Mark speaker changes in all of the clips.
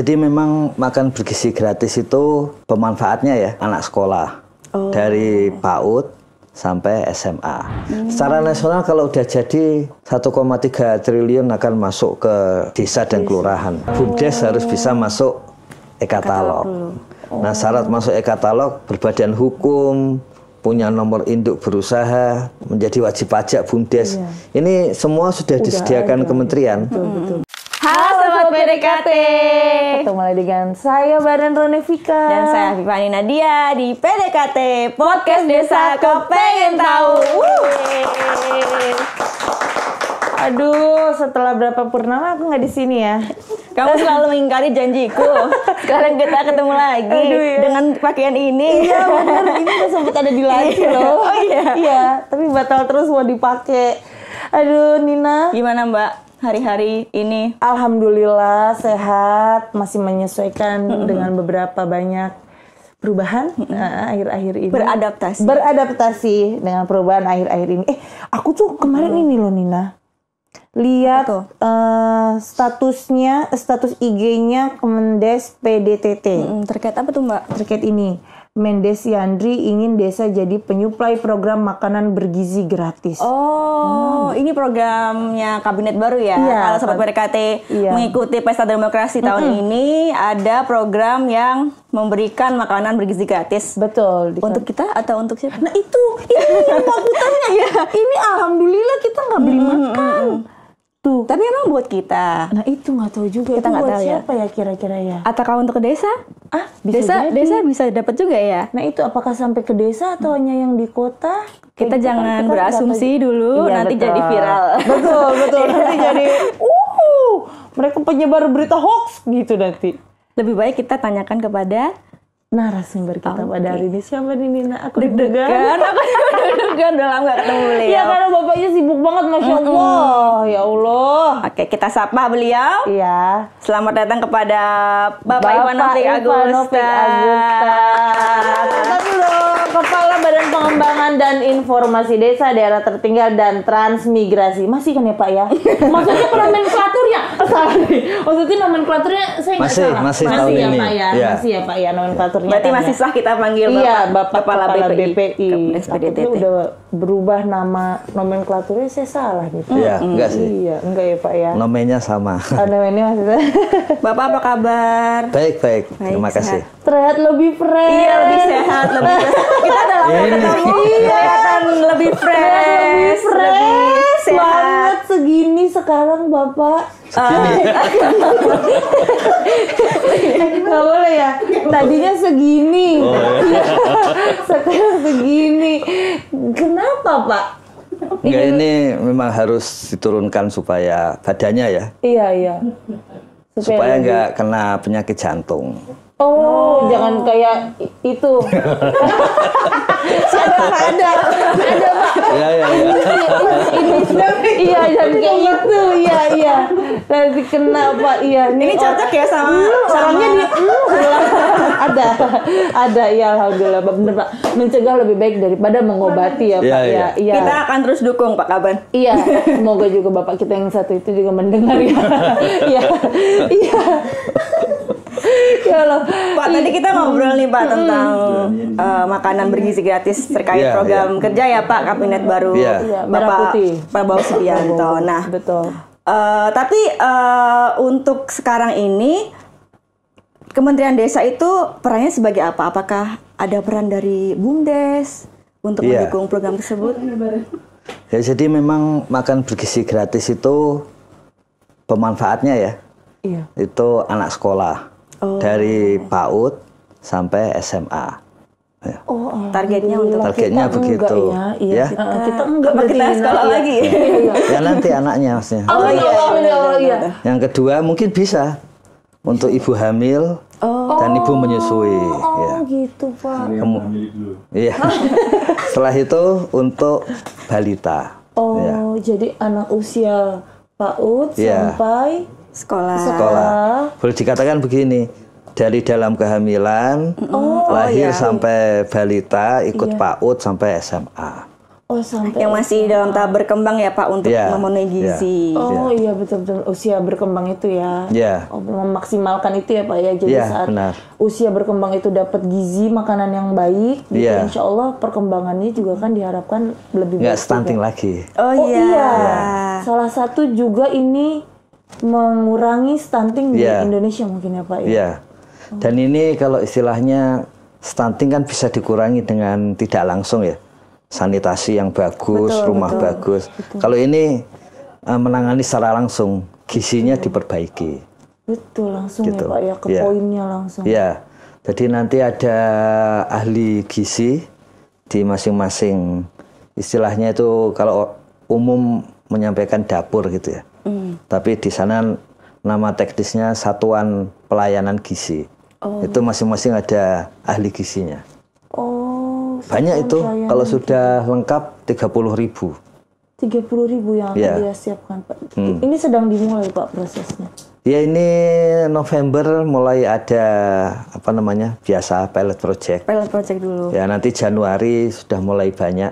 Speaker 1: Jadi memang makan bergizi gratis itu pemanfaatnya ya anak sekolah dari PAUD sampai SMA. Secara nasional kalau udah jadi 1,3 triliun akan masuk ke desa dan kelurahan. BUMDes harus bisa masuk e-katalog. Nah, syarat masuk e-katalog berbadan hukum, punya nomor induk berusaha, menjadi wajib pajak BUMDes. Ini semua sudah disediakan kementerian.
Speaker 2: Betul. Halo Sobat PDKT,
Speaker 3: ketemu lagi dengan saya Badan Ronevika
Speaker 2: dan saya Fifani Nadia di PDKT Podcast Desa Kepengen Tahu.
Speaker 3: Aduh, setelah berapa purnama aku nggak di sini ya.
Speaker 2: Kamu selalu mengingkari janjiku. Sekarang kita ketemu lagi dengan pakaian ini.
Speaker 3: Iya benar, ini udah sempat ada di laci loh.
Speaker 2: Oh iya.
Speaker 3: Iya, tapi batal terus mau dipakai. Aduh, Nina.
Speaker 2: Gimana Mbak? Hari-hari ini
Speaker 3: Alhamdulillah sehat, masih menyesuaikan dengan beberapa banyak perubahan akhir-akhir ini. Beradaptasi dengan perubahan akhir-akhir ini. Aku tuh kemarin ini loh Nina, lihat status IG-nya Kemendes PDTT.
Speaker 2: Terkait apa tuh Mbak?
Speaker 3: Terkait ini, Mendes Yandri ingin desa jadi penyuplai program makanan bergizi gratis.
Speaker 2: Ini programnya kabinet baru ya.
Speaker 3: Iya,
Speaker 2: Kalau Sobat PDKT mengikuti Pesta Demokrasi tahun ini, ada program yang memberikan makanan bergizi gratis.
Speaker 3: Betul.
Speaker 2: Untuk kita atau untuk siapa?
Speaker 3: Nah itu maksudnya. Ini alhamdulillah kita nggak beli makan. Tuh.
Speaker 2: Tapi emang buat kita.
Speaker 3: Nah itu nggak tahu juga.
Speaker 2: Kita nggak tahu
Speaker 3: siapa ya kira-kira ya.
Speaker 2: Atau kalau untuk ke desa?
Speaker 3: Bisa
Speaker 2: desa bisa dapat juga ya.
Speaker 3: Nah itu apakah sampai ke desa atau hanya yang di kota?
Speaker 2: Kita jangan berasumsi dulu, nanti
Speaker 3: betul.
Speaker 2: jadi viral.
Speaker 3: Betul. Nanti jadi mereka penyebar berita hoax gitu nanti.
Speaker 2: Lebih baik kita tanyakan kepada
Speaker 3: narasumber kita pada hari ini. Siapa nih Nina? Aku
Speaker 2: deg-degan. Aku deg-degan, udah lama gak ketemu beliau.
Speaker 3: Iya karena bapaknya sibuk banget, Masya Allah. Ya Allah.
Speaker 2: Oke, kita sapa beliau.
Speaker 3: Iya.
Speaker 2: Selamat datang kepada Bapak Iwan Novik Agusta.
Speaker 3: Kepala Badan Pengembangan dan Informasi Desa Daerah Tertinggal dan Transmigrasi. Masih kan ya Pak ya? Maksudnya nomenklaturnya salah nih. Maksudnya nomenklaturnya saya nggak salah.
Speaker 1: Masih
Speaker 3: tahun
Speaker 1: ya
Speaker 3: ini.
Speaker 1: Pak
Speaker 3: ya. Masih ya Pak ya nomenklaturnya.
Speaker 2: Berarti masih sah kita panggil Bapak
Speaker 3: Kepala BPI.
Speaker 2: PDTT.
Speaker 3: Udah berubah nama nomenklaturnya, saya salah nih Pak.
Speaker 1: Iya, enggak sih.
Speaker 3: Iya, enggak ya Pak ya.
Speaker 1: Nomenya sama.
Speaker 3: Namanya masih
Speaker 2: Bapak apa kabar?
Speaker 1: Baik. Terima kasih.
Speaker 3: Terlihat lebih fresh.
Speaker 2: Iya, lebih sehat, lebih kita udah lama ketemu. Kelihatan lebih fresh, lebih sehat.
Speaker 3: Banget segini sekarang Bapak. Nggak boleh ya. Tadinya segini. Sekarang segini. Kenapa Pak?
Speaker 1: Enggak, ini memang harus diturunkan supaya badannya ya.
Speaker 3: Iya.
Speaker 1: Supaya nggak kena penyakit jantung.
Speaker 3: Jangan kayak itu. ada Pak.
Speaker 1: Iya.
Speaker 3: Iya, jangan kayak itu. Iya. Nanti kena Pak. Iya.
Speaker 2: Ini cocok ya sama
Speaker 3: orangnya di ada ya alhamdulillah bener Pak. Mencegah lebih baik daripada mengobati ya Pak.
Speaker 1: Iya.
Speaker 2: Kita akan terus dukung Pak Kaban.
Speaker 3: Iya, semoga juga Bapak kita yang satu itu juga mendengar ya. Iya. Ya Allah.
Speaker 2: Pak, tadi kita ngobrol nih Pak tentang makanan bergizi gratis terkait program kerja ya Pak Kabinet baru Bapak Prabowo Subianto. Nah,
Speaker 3: betul.
Speaker 2: Tapi untuk sekarang ini Kementerian Desa itu perannya sebagai apa? Apakah ada peran dari BUMDes untuk mendukung program tersebut?
Speaker 1: Ya, jadi memang makan bergizi gratis itu pemanfaatnya ya.
Speaker 3: Iya.
Speaker 1: Itu anak sekolah. Dari PAUD sampai SMA. Ya.
Speaker 2: Targetnya untuk
Speaker 1: targetnya
Speaker 3: kita
Speaker 1: begitu.
Speaker 3: Iya. Kita enggak
Speaker 2: kita sekolah lagi.
Speaker 1: Ya nanti anaknya maksudnya.
Speaker 3: Iya.
Speaker 1: Yang kedua mungkin bisa untuk ibu hamil dan ibu menyusui.
Speaker 3: Gitu Pak.
Speaker 1: Iya. Setelah itu untuk balita.
Speaker 3: Jadi anak usia PAUD sampai
Speaker 2: sekolah.
Speaker 1: Boleh dikatakan begini, dari dalam kehamilan lahir sampai balita ikut PAUD sampai SMA.
Speaker 3: Oh, sampai
Speaker 2: yang masih dalam tahap berkembang ya Pak untuk memenuhi gizi.
Speaker 3: Oh iya betul-betul usia berkembang itu ya. Oh, memaksimalkan itu ya Pak ya. Jadi saat usia berkembang itu dapat gizi makanan yang baik, gitu, insya Allah perkembangannya juga kan diharapkan lebih baik.
Speaker 1: Nggak stunting lagi.
Speaker 2: Oh iya.
Speaker 3: Salah satu juga ini mengurangi stunting di Indonesia mungkin ya Pak ya.
Speaker 1: Iya. Dan ini kalau istilahnya stunting kan bisa dikurangi dengan tidak langsung ya. Sanitasi yang bagus, rumah bagus. Kalau ini menangani secara langsung, gizinya diperbaiki.
Speaker 3: Betul, langsung gitu. Ya Pak ya, ke poinnya langsung.
Speaker 1: Ya, jadi nanti ada ahli gizi di masing-masing, istilahnya itu kalau umum menyampaikan dapur gitu ya. Tapi di sana nama teknisnya Satuan Pelayanan Gizi. Itu masing-masing ada ahli gizinya. Banyak itu, kalau sudah lengkap 30.000.
Speaker 3: 30.000 yang akan dia siapkan Pak. Ini sedang dimulai Pak prosesnya.
Speaker 1: Ya ini November mulai ada biasa pilot project.
Speaker 2: Pilot project dulu.
Speaker 1: Ya nanti Januari sudah mulai banyak,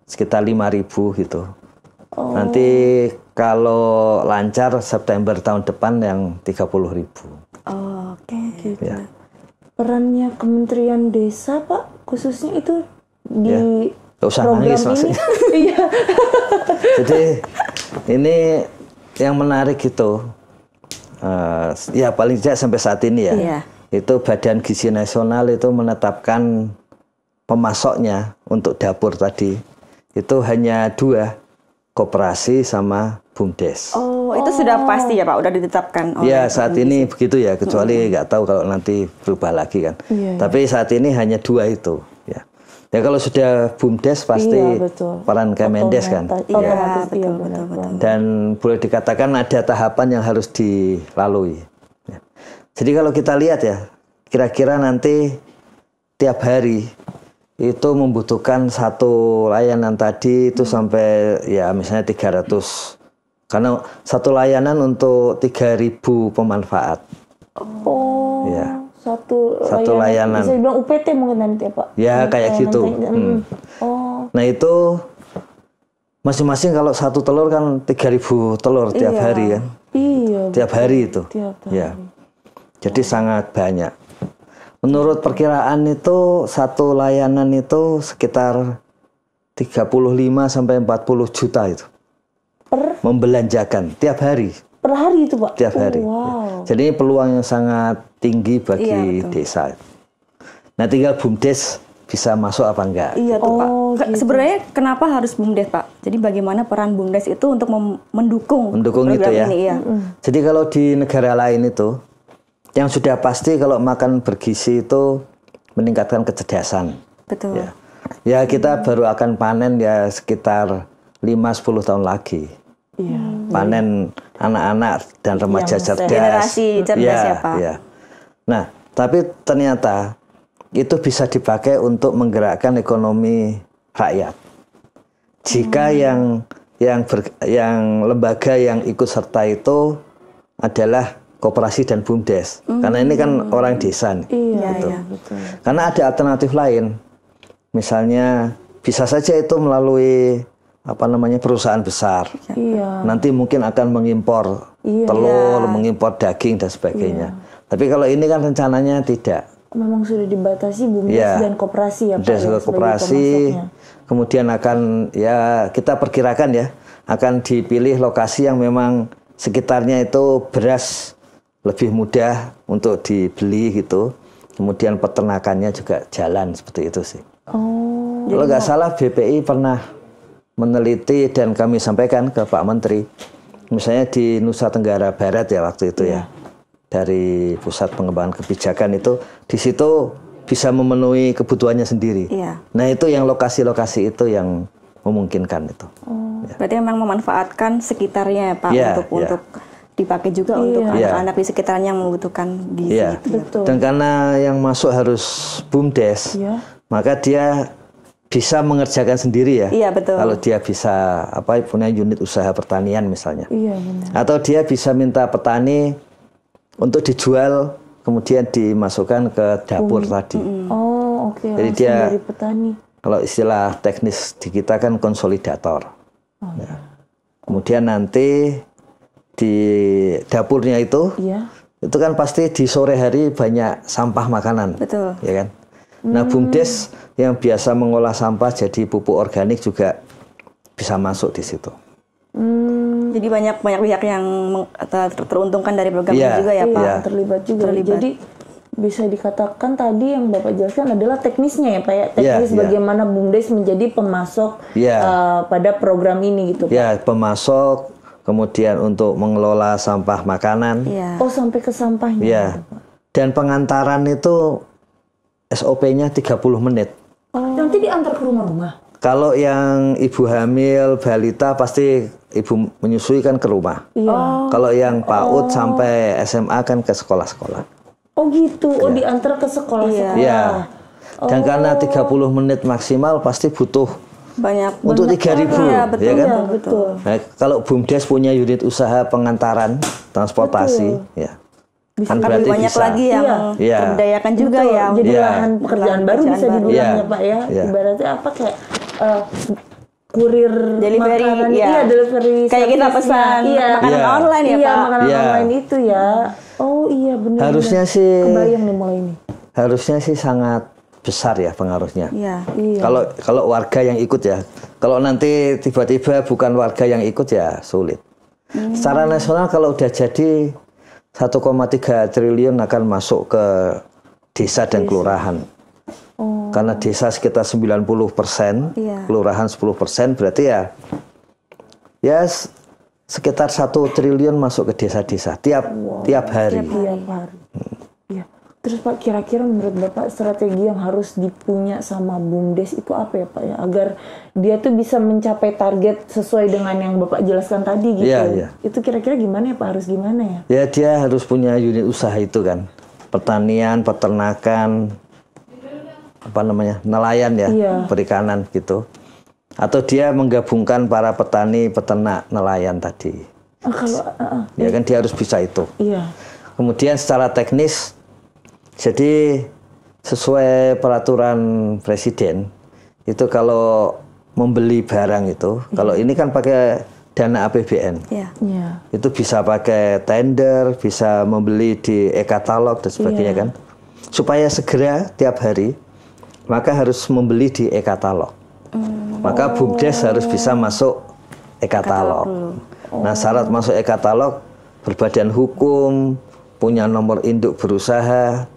Speaker 1: sekitar 5.000 gitu. Nanti kalau lancar September tahun depan yang 30.000.
Speaker 3: Oke gitu. Ya. Perannya Kementerian Desa Pak khususnya itu di program ini. Iya.
Speaker 1: Jadi ini yang menarik gitu. Ya paling tidak sampai saat ini ya. Itu Badan Gizi Nasional itu menetapkan pemasoknya untuk dapur tadi itu hanya 2, koperasi sama BUMDes.
Speaker 2: Itu sudah pasti ya Pak, udah ditetapkan.
Speaker 1: Ya saat ini begitu ya, kecuali nggak tahu kalau nanti berubah lagi kan. Tapi saat ini hanya 2 itu. Ya kalau sudah BUMDes pasti peran Kemendes kan.
Speaker 2: Betul.
Speaker 1: Dan boleh dikatakan ada tahapan yang harus dilalui. Jadi kalau kita lihat ya, kira-kira nanti tiap hari itu membutuhkan satu layanan tadi itu sampai ya misalnya 300. Karena satu layanan untuk 3.000 pemanfaat. Satu layanan.
Speaker 3: Bisa dibilang UPT mungkin nanti ya Pak?
Speaker 1: Ya kayak gitu. Nah itu masing-masing kalau satu telur kan 3.000 telur tiap hari kan? Tiap hari itu. Ya. Jadi sangat banyak. Menurut perkiraan itu satu layanan itu sekitar 35 sampai 40 juta itu. Membelanjakan tiap hari.
Speaker 3: Per hari itu Pak?
Speaker 1: Tiap hari. Ya. Jadi peluang yang sangat tinggi bagi desa. Nah tinggal BUMDes bisa masuk apa enggak?
Speaker 2: Iya tuh Pak. Gitu. Sebenarnya kenapa harus BUMDes Pak? Jadi bagaimana peran BUMDes itu untuk mendukung
Speaker 1: itu ya?
Speaker 2: Ini,
Speaker 1: Jadi kalau di negara lain itu, yang sudah pasti kalau makan bergizi itu meningkatkan kecerdasan.
Speaker 2: Betul.
Speaker 1: Ya kita baru akan panen ya sekitar 5-10 tahun lagi. Panen anak-anak dan remaja cerdas.
Speaker 2: Generasi cerdas ya Pak.
Speaker 1: Nah, tapi ternyata itu bisa dipakai untuk menggerakkan ekonomi rakyat. Jika yang lembaga yang ikut serta itu adalah koperasi dan BUMDes. Karena ini kan orang desa nih.
Speaker 3: Betul.
Speaker 1: Karena ada alternatif lain. Misalnya bisa saja itu melalui perusahaan besar. Nanti mungkin akan mengimpor telur, mengimpor daging dan sebagainya. Tapi kalau ini kan rencananya tidak.
Speaker 3: Memang sudah dibatasi BUMDes dan koperasi ya Pak.
Speaker 1: BUMDes koperasi, kemudian akan kita perkirakan ya akan dipilih lokasi yang memang sekitarnya itu beras lebih mudah untuk dibeli gitu. Kemudian peternakannya juga jalan seperti itu sih. Kalau nggak salah BPI pernah meneliti dan kami sampaikan ke Pak Menteri, misalnya di Nusa Tenggara Barat ya waktu itu ya, dari Pusat Pengembangan Kebijakan itu, di situ bisa memenuhi kebutuhannya sendiri. Nah itu yang lokasi-lokasi itu yang memungkinkan itu.
Speaker 2: Berarti memang memanfaatkan sekitarnya ya Pak untuk dipakai juga untuk anak-anak di sekitarnya yang membutuhkan gizi.
Speaker 3: Betul.
Speaker 1: Dan karena yang masuk harus BUMDes, maka dia bisa mengerjakan sendiri ya.
Speaker 2: Betul.
Speaker 1: Kalau dia bisa punya unit usaha pertanian misalnya.
Speaker 3: Benar.
Speaker 1: Atau dia bisa minta petani untuk dijual kemudian dimasukkan ke dapur tadi.
Speaker 3: Oke.
Speaker 1: Jadi dia
Speaker 3: dari petani.
Speaker 1: Kalau istilah teknis di kita kan konsolidator. Ya. Kemudian nanti di dapurnya itu kan pasti di sore hari banyak sampah makanan.
Speaker 2: Betul.
Speaker 1: Ya kan? Nah, BUMDes yang biasa mengolah sampah jadi pupuk organik juga bisa masuk di situ.
Speaker 2: Jadi banyak pihak yang teruntungkan dari program ini juga ya Pak.
Speaker 3: Terlibat juga. Jadi bisa dikatakan tadi yang Bapak jelaskan adalah teknisnya ya Pak ya. Teknis bagaimana BUMDes menjadi pemasok pada program ini gitu Pak.
Speaker 1: Ya, pemasok, kemudian untuk mengelola sampah makanan.
Speaker 3: Oh, sampai ke sampahnya.
Speaker 1: Ya. Dan pengantaran itu SOP-nya 30 menit.
Speaker 3: Nanti diantar ke rumah-rumah.
Speaker 1: Kalau yang ibu hamil, balita pasti ibu menyusui kan ke rumah. Kalau yang PAUD sampai SMA kan ke sekolah-sekolah.
Speaker 3: Oh gitu, diantar ke sekolah-sekolah.
Speaker 1: Iya. Dan karena 30 menit maksimal pasti butuh
Speaker 2: banyak
Speaker 1: untuk 3.000,
Speaker 2: ya, betul,
Speaker 1: ya kan?
Speaker 2: Ya, betul.
Speaker 1: Nah, kalau BUMDes punya unit usaha pengantaran transportasi, ya.
Speaker 2: Bisa kan lebih banyak bisa. Lagi yang terdayakan juga ya.
Speaker 3: Jadi lahan pekerjaan baru bisa dibilang ya Pak ya. Ibaratnya apa kayak kurir
Speaker 2: delivery,
Speaker 3: makanan,
Speaker 2: delivery. Kayak kita pesan makanan online ya Pak.
Speaker 3: Makanan online itu ya. Oh iya benar.
Speaker 1: Harusnya sih.
Speaker 3: Kebayang nih mulai ini.
Speaker 1: Harusnya sih sangat besar ya pengaruhnya.
Speaker 2: Iya.
Speaker 1: Kalau warga yang ikut ya. Kalau nanti tiba-tiba bukan warga yang ikut ya sulit. Secara nasional kalau udah jadi 1,3 triliun akan masuk ke desa dan kelurahan. Karena desa sekitar 90%, kelurahan 10%, berarti ya sekitar 1 triliun masuk ke desa-desa tiap hari.
Speaker 3: Tiap hari. Ya. Terus Pak, kira-kira menurut Bapak strategi yang harus dipunya sama BUMDes itu apa ya Pak ya, agar dia tuh bisa mencapai target sesuai dengan yang Bapak jelaskan tadi gitu. Itu kira-kira gimana ya Pak, harus gimana ya?
Speaker 1: Ya dia harus punya unit usaha itu kan, pertanian, peternakan, nelayan ya, perikanan gitu. Atau dia menggabungkan para petani, peternak, nelayan tadi. Ya kan dia harus bisa itu. Kemudian secara teknis, jadi sesuai peraturan presiden itu kalau membeli barang itu, kalau ini kan pakai dana APBN, itu bisa pakai tender, bisa membeli di e-katalog dan sebagainya kan, supaya segera tiap hari, maka harus membeli di e-katalog. Maka BUMDes harus bisa masuk e-katalog. Nah syarat masuk e-katalog berbadan hukum, punya nomor induk berusaha,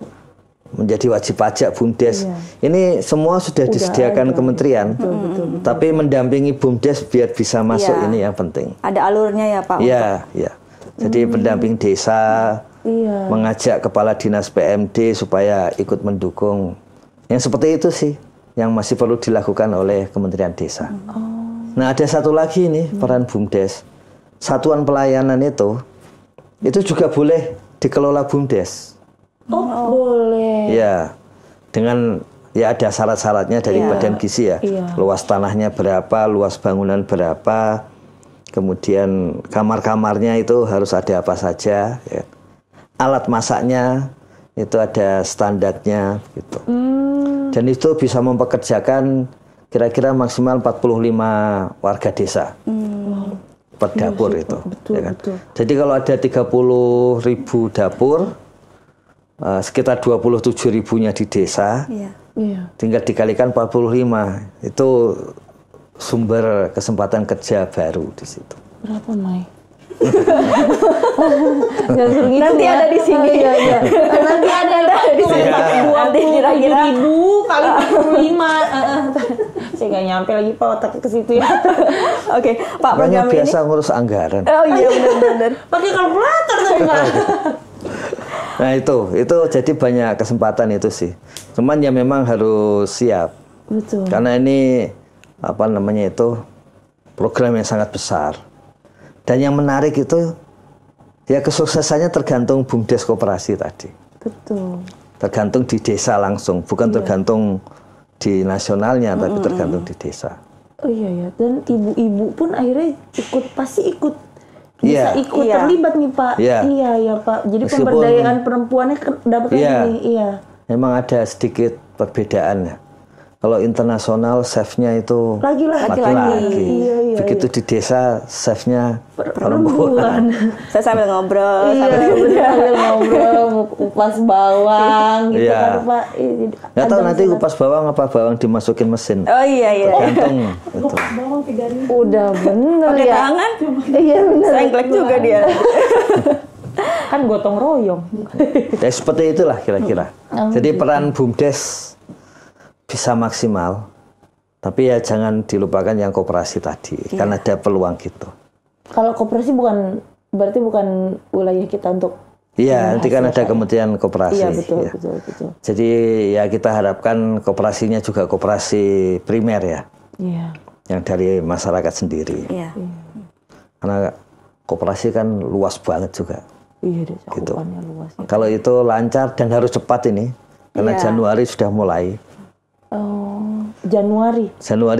Speaker 1: menjadi wajib pajak BUMDes. Ini semua sudah disediakan kementerian. Betul. Tapi mendampingi BUMDes biar bisa masuk ini yang penting.
Speaker 2: Ada alurnya ya Pak?
Speaker 1: Iya. Jadi pendamping desa, mengajak kepala dinas PMD supaya ikut mendukung. Yang seperti itu sih yang masih perlu dilakukan oleh Kementerian Desa. Nah ada satu lagi nih peran BUMDes. Satuan pelayanan itu juga boleh dikelola BUMDes.
Speaker 3: Boleh.
Speaker 1: Ya, dengan ada syarat-syaratnya dari Badan Gizi ya. Luas tanahnya berapa, luas bangunan berapa, kemudian kamar-kamarnya itu harus ada apa saja. Ya. Alat masaknya itu ada standarnya gitu. Dan itu bisa mempekerjakan kira-kira maksimal 45 warga desa. Per dapur itu.
Speaker 3: Betul,
Speaker 1: ya kan? Jadi kalau ada 30.000 dapur, sekitar 27.000-nya di desa, tinggal dikalikan 45, itu sumber kesempatan kerja baru di situ.
Speaker 3: Berapa, Mai?
Speaker 2: Nanti ada di sini.
Speaker 3: Nanti ada di sini.
Speaker 2: Nanti kira-kira
Speaker 3: 20.000 kali 45. Saya nggak nyampe lagi Pak otak ke situ ya.
Speaker 2: Oke, Pak, program ini
Speaker 1: biasa ngurus anggaran.
Speaker 2: Oh iya benar-benar.
Speaker 3: Pakai kalkulator saya nggak.
Speaker 1: Nah itu jadi banyak kesempatan itu sih. Cuman ya memang harus siap.
Speaker 3: Betul.
Speaker 1: Karena ini program yang sangat besar. Dan yang menarik itu ya kesuksesannya tergantung BUMDes koperasi tadi.
Speaker 3: Betul.
Speaker 1: Tergantung di desa langsung, bukan tergantung di nasionalnya, tapi tergantung di desa.
Speaker 3: Oh iya. Dan ibu-ibu pun akhirnya bisa ikut terlibat nih Pak. Iya Pak. Jadi pemberdayaan perempuannya dapat lagi nih. Iya.
Speaker 1: Memang ada sedikit perbedaan ya. Kalau internasional chefnya itu
Speaker 3: laki-laki.
Speaker 1: Iya. Begitu di desa chefnya perempuan.
Speaker 2: Saya sambil ngobrol.
Speaker 3: Sambil ngobrol, kupas bawang gitu kan Pak.
Speaker 1: Nggak tahu nanti kupas bawang apa bawang dimasukin mesin.
Speaker 2: Oh iya.
Speaker 1: Tergantung.
Speaker 3: Kupas bawang 3.000. Udah bener
Speaker 2: Pakai
Speaker 3: ya.
Speaker 2: tangan.
Speaker 3: Iya bener.
Speaker 2: Sengklek juga dia.
Speaker 3: Kan gotong royong.
Speaker 1: Ya seperti itulah kira-kira. Jadi peran BUMDes bisa maksimal, tapi ya jangan dilupakan yang koperasi tadi, kan ada peluang gitu.
Speaker 3: Kalau koperasi berarti bukan wilayah kita untuk.
Speaker 1: Iya, nanti kan ada Kementerian Koperasi.
Speaker 3: Iya betul.
Speaker 1: Jadi ya kita harapkan koperasinya juga koperasi primer ya, yang dari masyarakat sendiri.
Speaker 2: Iya.
Speaker 1: Karena koperasi kan luas banget juga.
Speaker 3: Iya, cakupannya luas.
Speaker 1: Kalau itu lancar dan harus cepat ini, karena Januari sudah mulai.
Speaker 3: Oh, Januari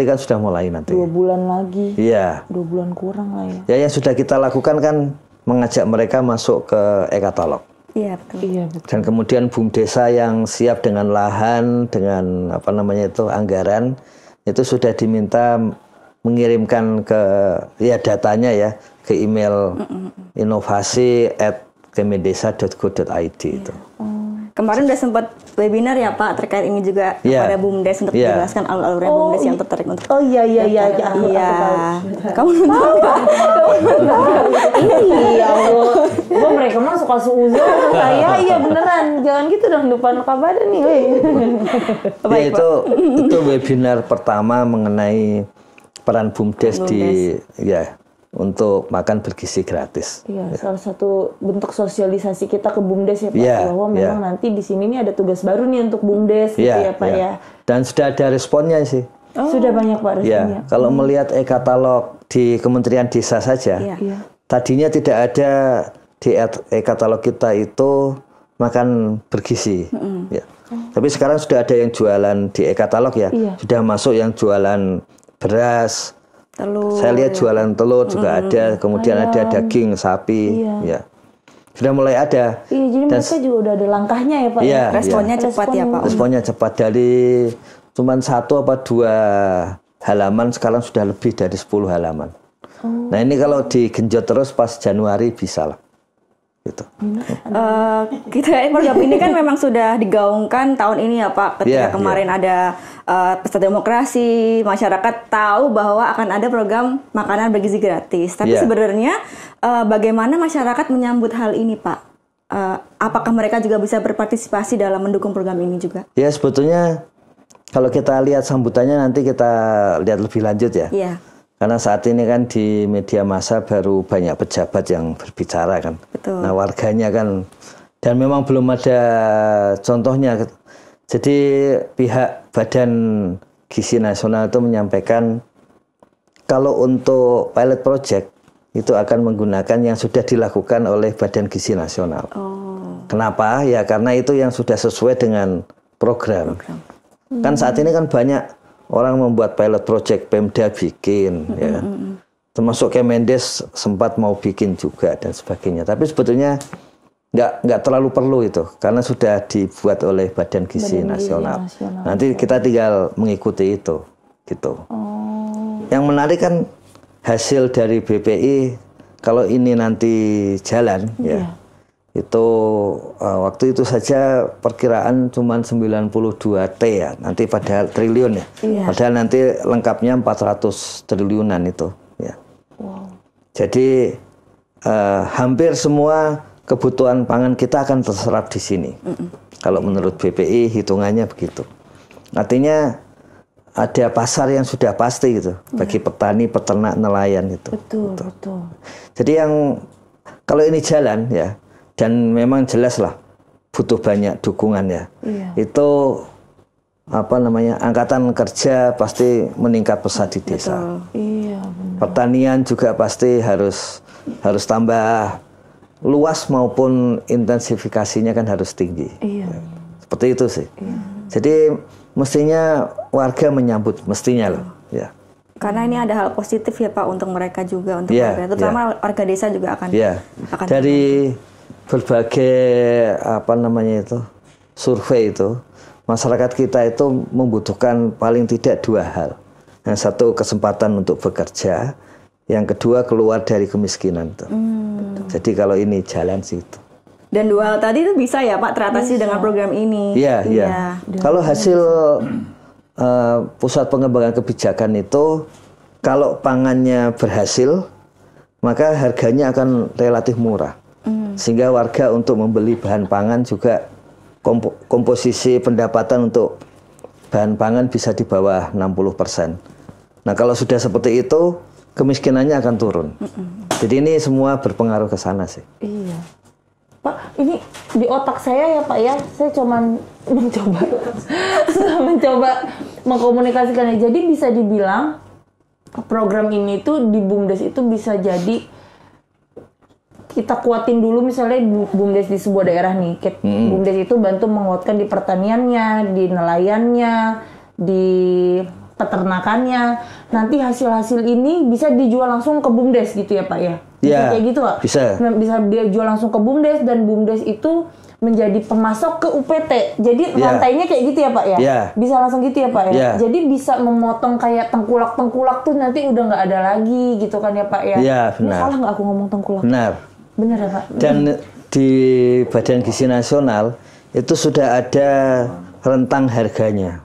Speaker 1: kan sudah mulai nanti.
Speaker 3: 2 bulan lagi.
Speaker 1: Iya.
Speaker 3: 2 bulan kurang lah ya.
Speaker 1: Ya yang sudah kita lakukan kan mengajak mereka masuk ke e-katalog.
Speaker 2: Iya betul.
Speaker 1: Dan kemudian BUMDesa yang siap dengan lahan, dengan anggaran, itu sudah diminta mengirimkan ke datanya ya ke email inovasi@kemendesa.go.id itu.
Speaker 2: Kemarin udah sempat webinar ya Pak terkait ini juga kepada BUMDes untuk menjelaskan alur-alurnya BUMDes yang tertarik untuk.
Speaker 3: Oh iya.
Speaker 2: Kamu nonton Pak?
Speaker 3: Iya, Allah. Mereka mah suka seuzon saya. Iya beneran. Jangan gitu dong depan kabar nih.
Speaker 1: Itu webinar pertama mengenai peran BUMDes untuk makan bergizi gratis.
Speaker 3: Iya, salah satu bentuk sosialisasi kita ke BUMDes ya Pak, bahwa memang nanti di sini nih ada tugas baru nih untuk BUMDes gitu ya Pak ya.
Speaker 1: Dan sudah ada responnya sih.
Speaker 3: Sudah banyak Pak responnya.
Speaker 1: Kalau melihat e-katalog di Kementerian Desa saja, tadinya tidak ada di e-katalog kita itu makan bergizi. Tapi sekarang sudah ada yang jualan di e-katalog ya, sudah masuk yang jualan beras.
Speaker 2: Telur,
Speaker 1: saya lihat jualan telur juga ada, kemudian ada daging sapi, sudah mulai ada.
Speaker 3: Iya, jadi mereka juga udah ada langkahnya ya Pak.
Speaker 2: Iya, responnya cepat ya Pak.
Speaker 1: Responnya cepat, dari cuman 1 atau 2 halaman sekarang sudah lebih dari 10 halaman. Nah ini kalau digenjot terus pas Januari bisa lah. Gitu.
Speaker 2: Program ini kan memang sudah digaungkan tahun ini ya Pak. Ketika kemarin ada pesta demokrasi, masyarakat tahu bahwa akan ada program makanan bergizi gratis. Tapi sebenarnya bagaimana masyarakat menyambut hal ini Pak? Apakah mereka juga bisa berpartisipasi dalam mendukung program ini juga?
Speaker 1: Ya sebetulnya kalau kita lihat sambutannya nanti kita lihat lebih lanjut ya. Karena saat ini kan di media massa baru banyak pejabat yang berbicara kan.
Speaker 2: Betul.
Speaker 1: Nah warganya kan, dan memang belum ada contohnya. Jadi pihak Badan Gizi Nasional itu menyampaikan kalau untuk pilot project itu akan menggunakan yang sudah dilakukan oleh Badan Gizi Nasional. Kenapa? Ya karena itu yang sudah sesuai dengan program. Kan saat ini kan banyak orang membuat pilot project, Pemda bikin, ya. Termasuk Kemendes sempat mau bikin juga dan sebagainya. Tapi sebetulnya nggak terlalu perlu itu, karena sudah dibuat oleh Badan Gizi Nasional. Nanti kita tinggal mengikuti itu, gitu. Yang menarik kan hasil dari BPI kalau ini nanti jalan, itu waktu itu saja perkiraan cuma 92 T ya, nanti padahal triliun ya. Padahal nanti lengkapnya 400 triliunan itu ya. Jadi hampir semua kebutuhan pangan kita akan terserap di sini. Kalau menurut BPI hitungannya begitu. Artinya ada pasar yang sudah pasti gitu bagi petani, peternak, nelayan itu.
Speaker 3: Betul.
Speaker 1: Jadi yang kalau ini jalan ya, dan memang jelas lah butuh banyak dukungan ya. Itu angkatan kerja pasti meningkat pesat di desa. Pertanian juga pasti harus tambah luas maupun intensifikasinya kan harus tinggi. Seperti itu sih. Jadi mestinya warga menyambut, mestinya loh.
Speaker 2: Karena ini ada hal positif ya Pak untuk mereka juga, untuk warga, terutama warga desa juga akan. Dari
Speaker 1: berbagai survei itu masyarakat kita itu membutuhkan paling tidak 2 hal. Yang satu kesempatan untuk bekerja, yang kedua keluar dari kemiskinan tuh. Jadi kalau ini jalan sih itu.
Speaker 2: Dan 2 hal tadi itu bisa ya Pak teratasi dengan program ini.
Speaker 1: Iya. Kalau hasil pusat pengembangan kebijakan itu, kalau pangannya berhasil, maka harganya akan relatif murah. Sehingga warga untuk membeli bahan pangan juga komposisi pendapatan untuk bahan pangan bisa di bawah 60%. Nah kalau sudah seperti itu, kemiskinannya akan turun. Jadi ini semua berpengaruh ke sana sih.
Speaker 3: Iya. Pak, ini di otak saya ya Pak ya, saya cuman mencoba mengkomunikasikannya. Jadi bisa dibilang program ini tuh di BUMDes itu bisa jadi kita kuatin dulu misalnya BUMDes di sebuah daerah nih. BUMDes itu bantu menguatkan di pertaniannya, di nelayannya, di peternakannya. Nanti hasil-hasil ini bisa dijual langsung ke BUMDes gitu ya Pak ya? Bisa kayak gitu Pak? Bisa dia jual langsung ke BUMDes dan BUMDes itu menjadi pemasok ke UPT. Jadi rantainya kayak gitu ya Pak ya? Bisa langsung gitu ya Pak ya? Jadi bisa memotong kayak tengkulak-tengkulak tuh nanti udah nggak ada lagi gitu kan ya Pak ya?
Speaker 1: Iya benar.
Speaker 3: Salah nggak aku ngomong tengkulak? Benar ya Pak?
Speaker 1: Dan di Badan Gizi Nasional itu sudah ada rentang harganya.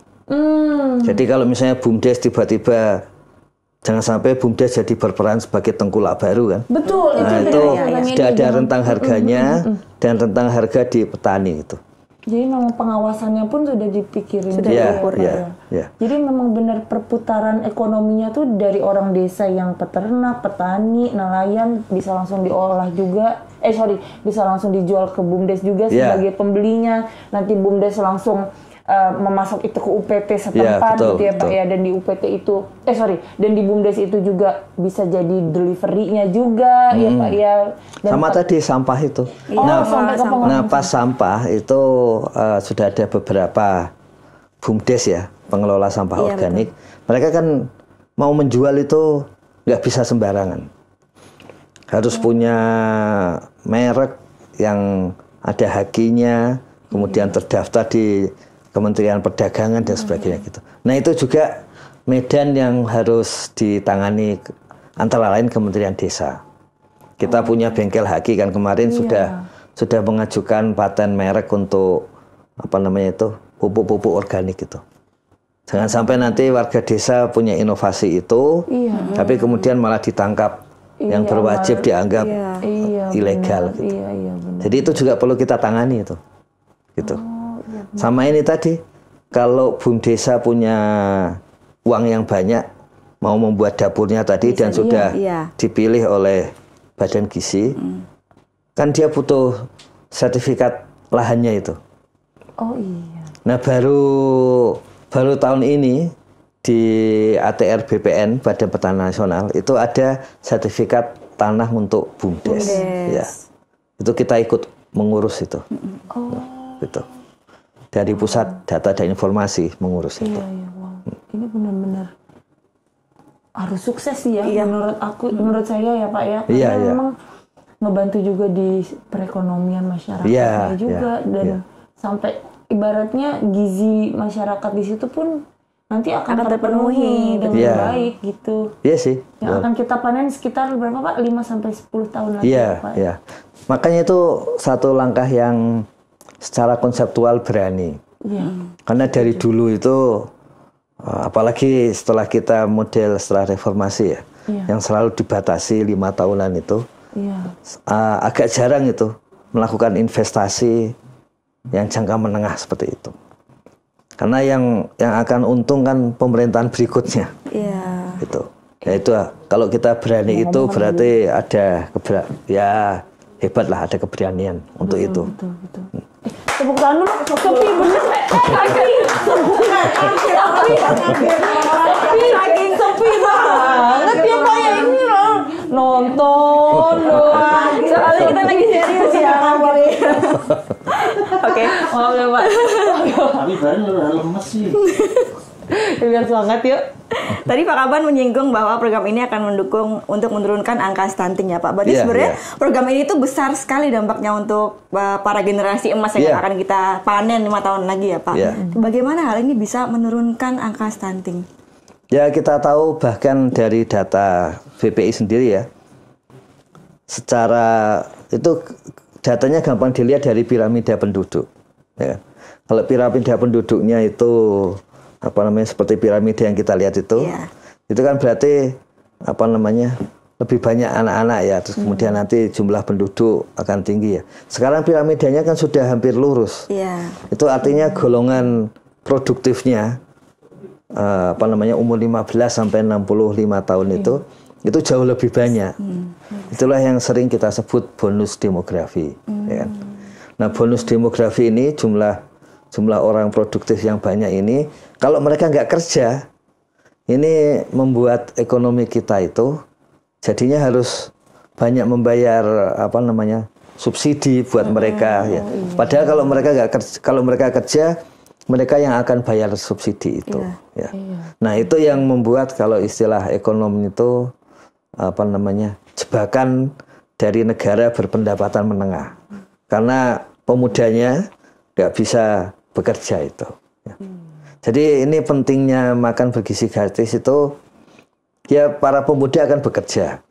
Speaker 1: Jadi kalau misalnya BUMDes tiba-tiba, jangan sampai BUMDes jadi berperan sebagai tengkulak baru kan?
Speaker 3: Betul.
Speaker 1: Nah itu sudah ada rentang harganya dan rentang harga di petani itu.
Speaker 3: Jadi memang pengawasannya pun sudah dipikirin, sudah diukur ya. Jadi memang benar perputaran ekonominya tuh dari orang desa yang peternak, petani, nelayan bisa langsung diolah juga. Bisa langsung dijual ke BUMDes juga sebagai pembelinya. Nanti BUMDes langsung memasok itu ke UPT setempat gitu ya Pak ya, dan di UPT itu dan di BUMDes itu juga bisa jadi deliverynya juga ya Pak ya. Dan
Speaker 1: sama tadi sampah itu. Pas sampah itu sudah ada beberapa BUMDes ya, pengelola sampah organik. Mereka kan mau menjual itu nggak bisa sembarangan. Harus punya merek yang ada hakinya, kemudian terdaftar di Kementerian Perdagangan dan sebagainya gitu. Nah itu juga medan yang harus ditangani antara lain Kementerian Desa. Kita punya bengkel haki kan kemarin sudah mengajukan paten merek untuk pupuk-pupuk organik itu. Jangan sampai nanti warga desa punya inovasi itu, tapi kemudian malah ditangkap yang berwajib dianggap ilegal. Gitu. Jadi itu juga perlu kita tangani itu, gitu. Sama ini tadi, kalau BUMDesa punya uang yang banyak, mau membuat dapurnya tadi dan sudah dipilih oleh Badan Gizi, kan dia butuh sertifikat lahannya itu. Nah baru tahun ini di ATR BPN Badan Pertanahan Nasional itu ada sertifikat tanah untuk BUMDes. Ya. Itu kita ikut mengurus itu. Gitu. Dari Pusat Data dan Informasi mengurus itu.
Speaker 3: Wow. Ini benar-benar harus sukses sih ya, menurut saya ya Pak ya. Karena memang ngebantu juga di perekonomian masyarakat juga dan sampai ibaratnya gizi masyarakat di situ pun nanti akan terpenuhi dengan baik gitu.
Speaker 1: Iya sih.
Speaker 3: Yang akan kita panen sekitar berapa Pak? 5 sampai 10 tahun lagi Pak.
Speaker 1: Iya. Makanya itu satu langkah yang secara konseptual berani. Karena dari dulu itu apalagi setelah kita model setelah reformasi yang selalu dibatasi 5 tahunan itu agak jarang itu melakukan investasi yang jangka menengah seperti itu. Karena yang akan untung kan pemerintahan berikutnya. Itu. Ya itu kalau kita berani itu berarti ada hebat lah, ada keberanian untuk itu.
Speaker 3: Betul. Tepuk tangan dulu, Sophie bener. Sophie banget ya Pak ya, ini loh. Nonton doang.
Speaker 2: Soalnya kita lagi serius ya.
Speaker 3: Oke, maaf ya Pak.
Speaker 4: Tapi badan udah lemes sih.
Speaker 3: Biar semangat yuk.
Speaker 2: Tadi Pak Kaban menyinggung bahwa program ini akan mendukung untuk menurunkan angka stunting ya Pak. Berarti sebenarnya program ini tuh besar sekali dampaknya untuk para generasi emas yang akan kita panen 5 tahun lagi ya Pak. Bagaimana hal ini bisa menurunkan angka stunting?
Speaker 1: Ya kita tahu bahkan dari data BPI sendiri ya, secara itu datanya gampang dilihat dari piramida penduduk. Ya. Kalau piramida penduduknya itu seperti piramida yang kita lihat itu kan berarti lebih banyak anak-anak ya, terus kemudian nanti jumlah penduduk akan tinggi ya. Sekarang piramidanya kan sudah hampir lurus. Itu artinya golongan produktifnya umur 15 sampai 65 tahun itu jauh lebih banyak. Itulah yang sering kita sebut bonus demografi. Ya kan? Nah bonus demografi ini jumlah orang produktif yang banyak ini, kalau mereka nggak kerja, ini membuat ekonomi kita itu jadinya harus banyak membayar subsidi buat mereka ya. Padahal kalau mereka kerja, mereka yang akan bayar subsidi itu. Ya. Nah itu yang membuat kalau istilah ekonomi itu jebakan dari negara berpendapatan menengah, karena pemudanya nggak bisa bekerja itu. Ya. Jadi ini pentingnya makan bergizi gratis itu, ya para pemuda akan bekerja.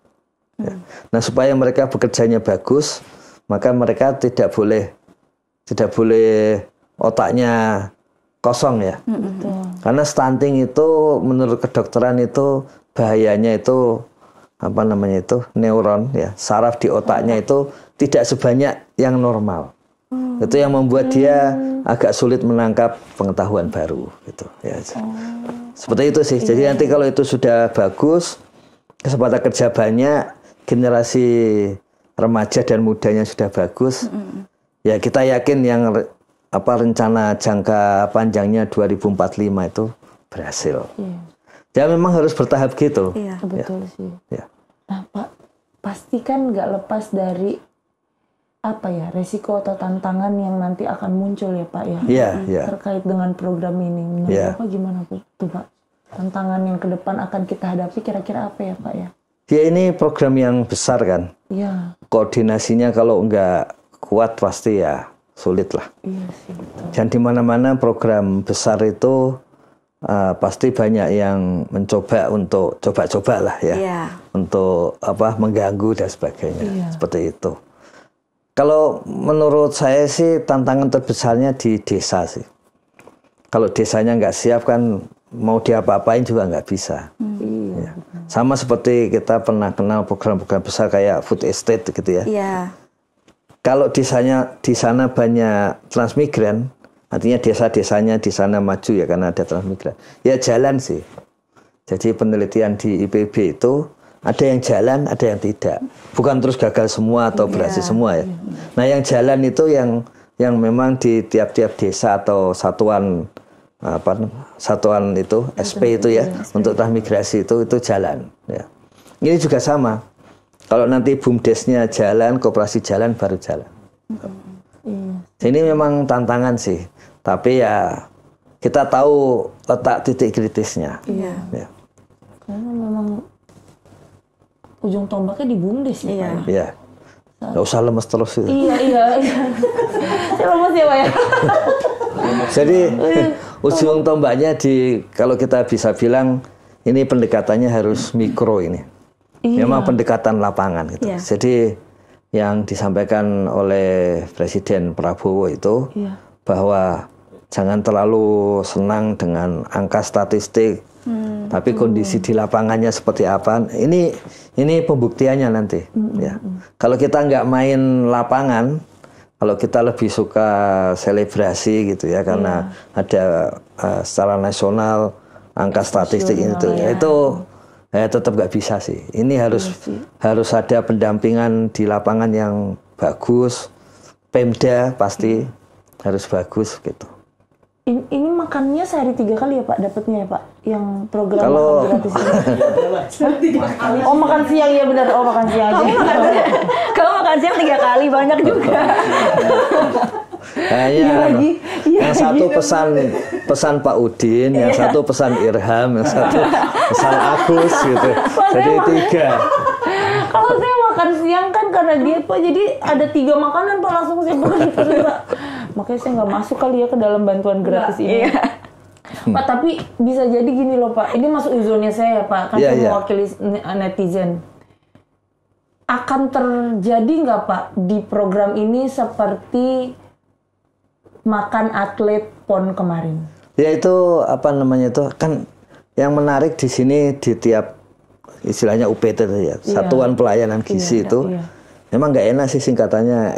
Speaker 1: Ya. Nah supaya mereka bekerjanya bagus, maka mereka tidak boleh otaknya kosong ya. Karena stunting itu menurut kedokteran itu bahayanya itu neuron ya, saraf di otaknya itu tidak sebanyak yang normal. Itu yang membuat dia agak sulit menangkap pengetahuan baru gitu ya. Seperti itu sih. Jadi nanti kalau itu sudah bagus, kesempatan kerja banyak, generasi remaja dan mudanya sudah bagus, ya kita yakin yang rencana jangka panjangnya 2045 itu berhasil. Ya memang harus bertahap gitu.
Speaker 3: Betul sih. Nah Pak, pastikan nggak lepas dari resiko atau tantangan yang nanti akan muncul ya Pak ya, terkait dengan program ini. Menurut Bapak gimana tuh Pak? Tantangan yang ke depan akan kita hadapi kira-kira apa ya Pak ya?
Speaker 1: Ya ini program yang besar kan. Koordinasinya kalau nggak kuat pasti ya sulit lah.
Speaker 3: Sih, betul.
Speaker 1: Dan di mana-mana program besar itu pasti banyak yang mencoba untuk coba-coba lah ya, untuk mengganggu dan sebagainya, seperti itu. Kalau menurut saya sih tantangan terbesarnya di desa sih. Kalau desanya nggak siap kan mau diapa-apain juga nggak bisa. Ya. Sama seperti kita pernah kenal program-program besar kayak food estate gitu ya. Kalau di sana banyak transmigran, artinya desa-desanya di sana maju ya karena ada transmigran. Ya jalan sih. Jadi penelitian di IPB itu ada yang jalan, ada yang tidak. Bukan terus gagal semua atau berhasil semua ya. Nah yang jalan itu yang memang di tiap-tiap desa atau satuan itu SP itu ya, untuk transmigrasi itu jalan. Ya. Ini juga sama. Kalau nanti BUMDes-nya jalan, koperasi jalan, baru jalan. Ini memang tantangan sih. Tapi ya kita tahu letak titik kritisnya. Ya.
Speaker 3: Karena memang ujung tombaknya di BUMDes ya.
Speaker 1: Iya. Nggak usah lemes terus itu.
Speaker 3: Iya. Saya lemes ya Pak ya.
Speaker 1: Jadi ujung tombaknya kalau kita bisa bilang ini pendekatannya harus mikro ini. Memang pendekatan lapangan gitu. Jadi yang disampaikan oleh Presiden Prabowo itu bahwa jangan terlalu senang dengan angka statistik, tapi kondisi di lapangannya seperti apa. Ini pembuktiannya nanti. Ya. Kalau kita nggak main lapangan, kalau kita lebih suka selebrasi gitu ya, karena ada secara nasional angka statistik itu tetap nggak bisa sih. Ini harus ada pendampingan di lapangan yang bagus. Pemda pasti harus bagus gitu.
Speaker 3: Ini makannya sehari 3 kali ya Pak, dapatnya ya Pak, yang program gratis ini. Makan siang ya benar. Makan siang aja.
Speaker 2: Kalau makan siang 3 kali banyak juga.
Speaker 1: Yang satu pesan Pak Udin, yang satu pesan Irham, yang satu pesan Agus gitu. Jadi 3.
Speaker 3: Kalau saya makan siang kan karena diet Pak, jadi ada 3 makanan Pak langsung saya makan gitu Pak. Makanya saya nggak masuk kali ya ke dalam bantuan gratis ini. Pak, tapi bisa jadi gini loh Pak, ini masuk uzonnya saya ya Pak, kan saya mewakili netizen. Akan terjadi nggak Pak di program ini seperti makan atlet PON kemarin?
Speaker 1: Ya itu apa namanya itu kan yang menarik di sini di tiap istilahnya UPT ya, Satuan Pelayanan Gizi itu memang nggak enak sih singkatannya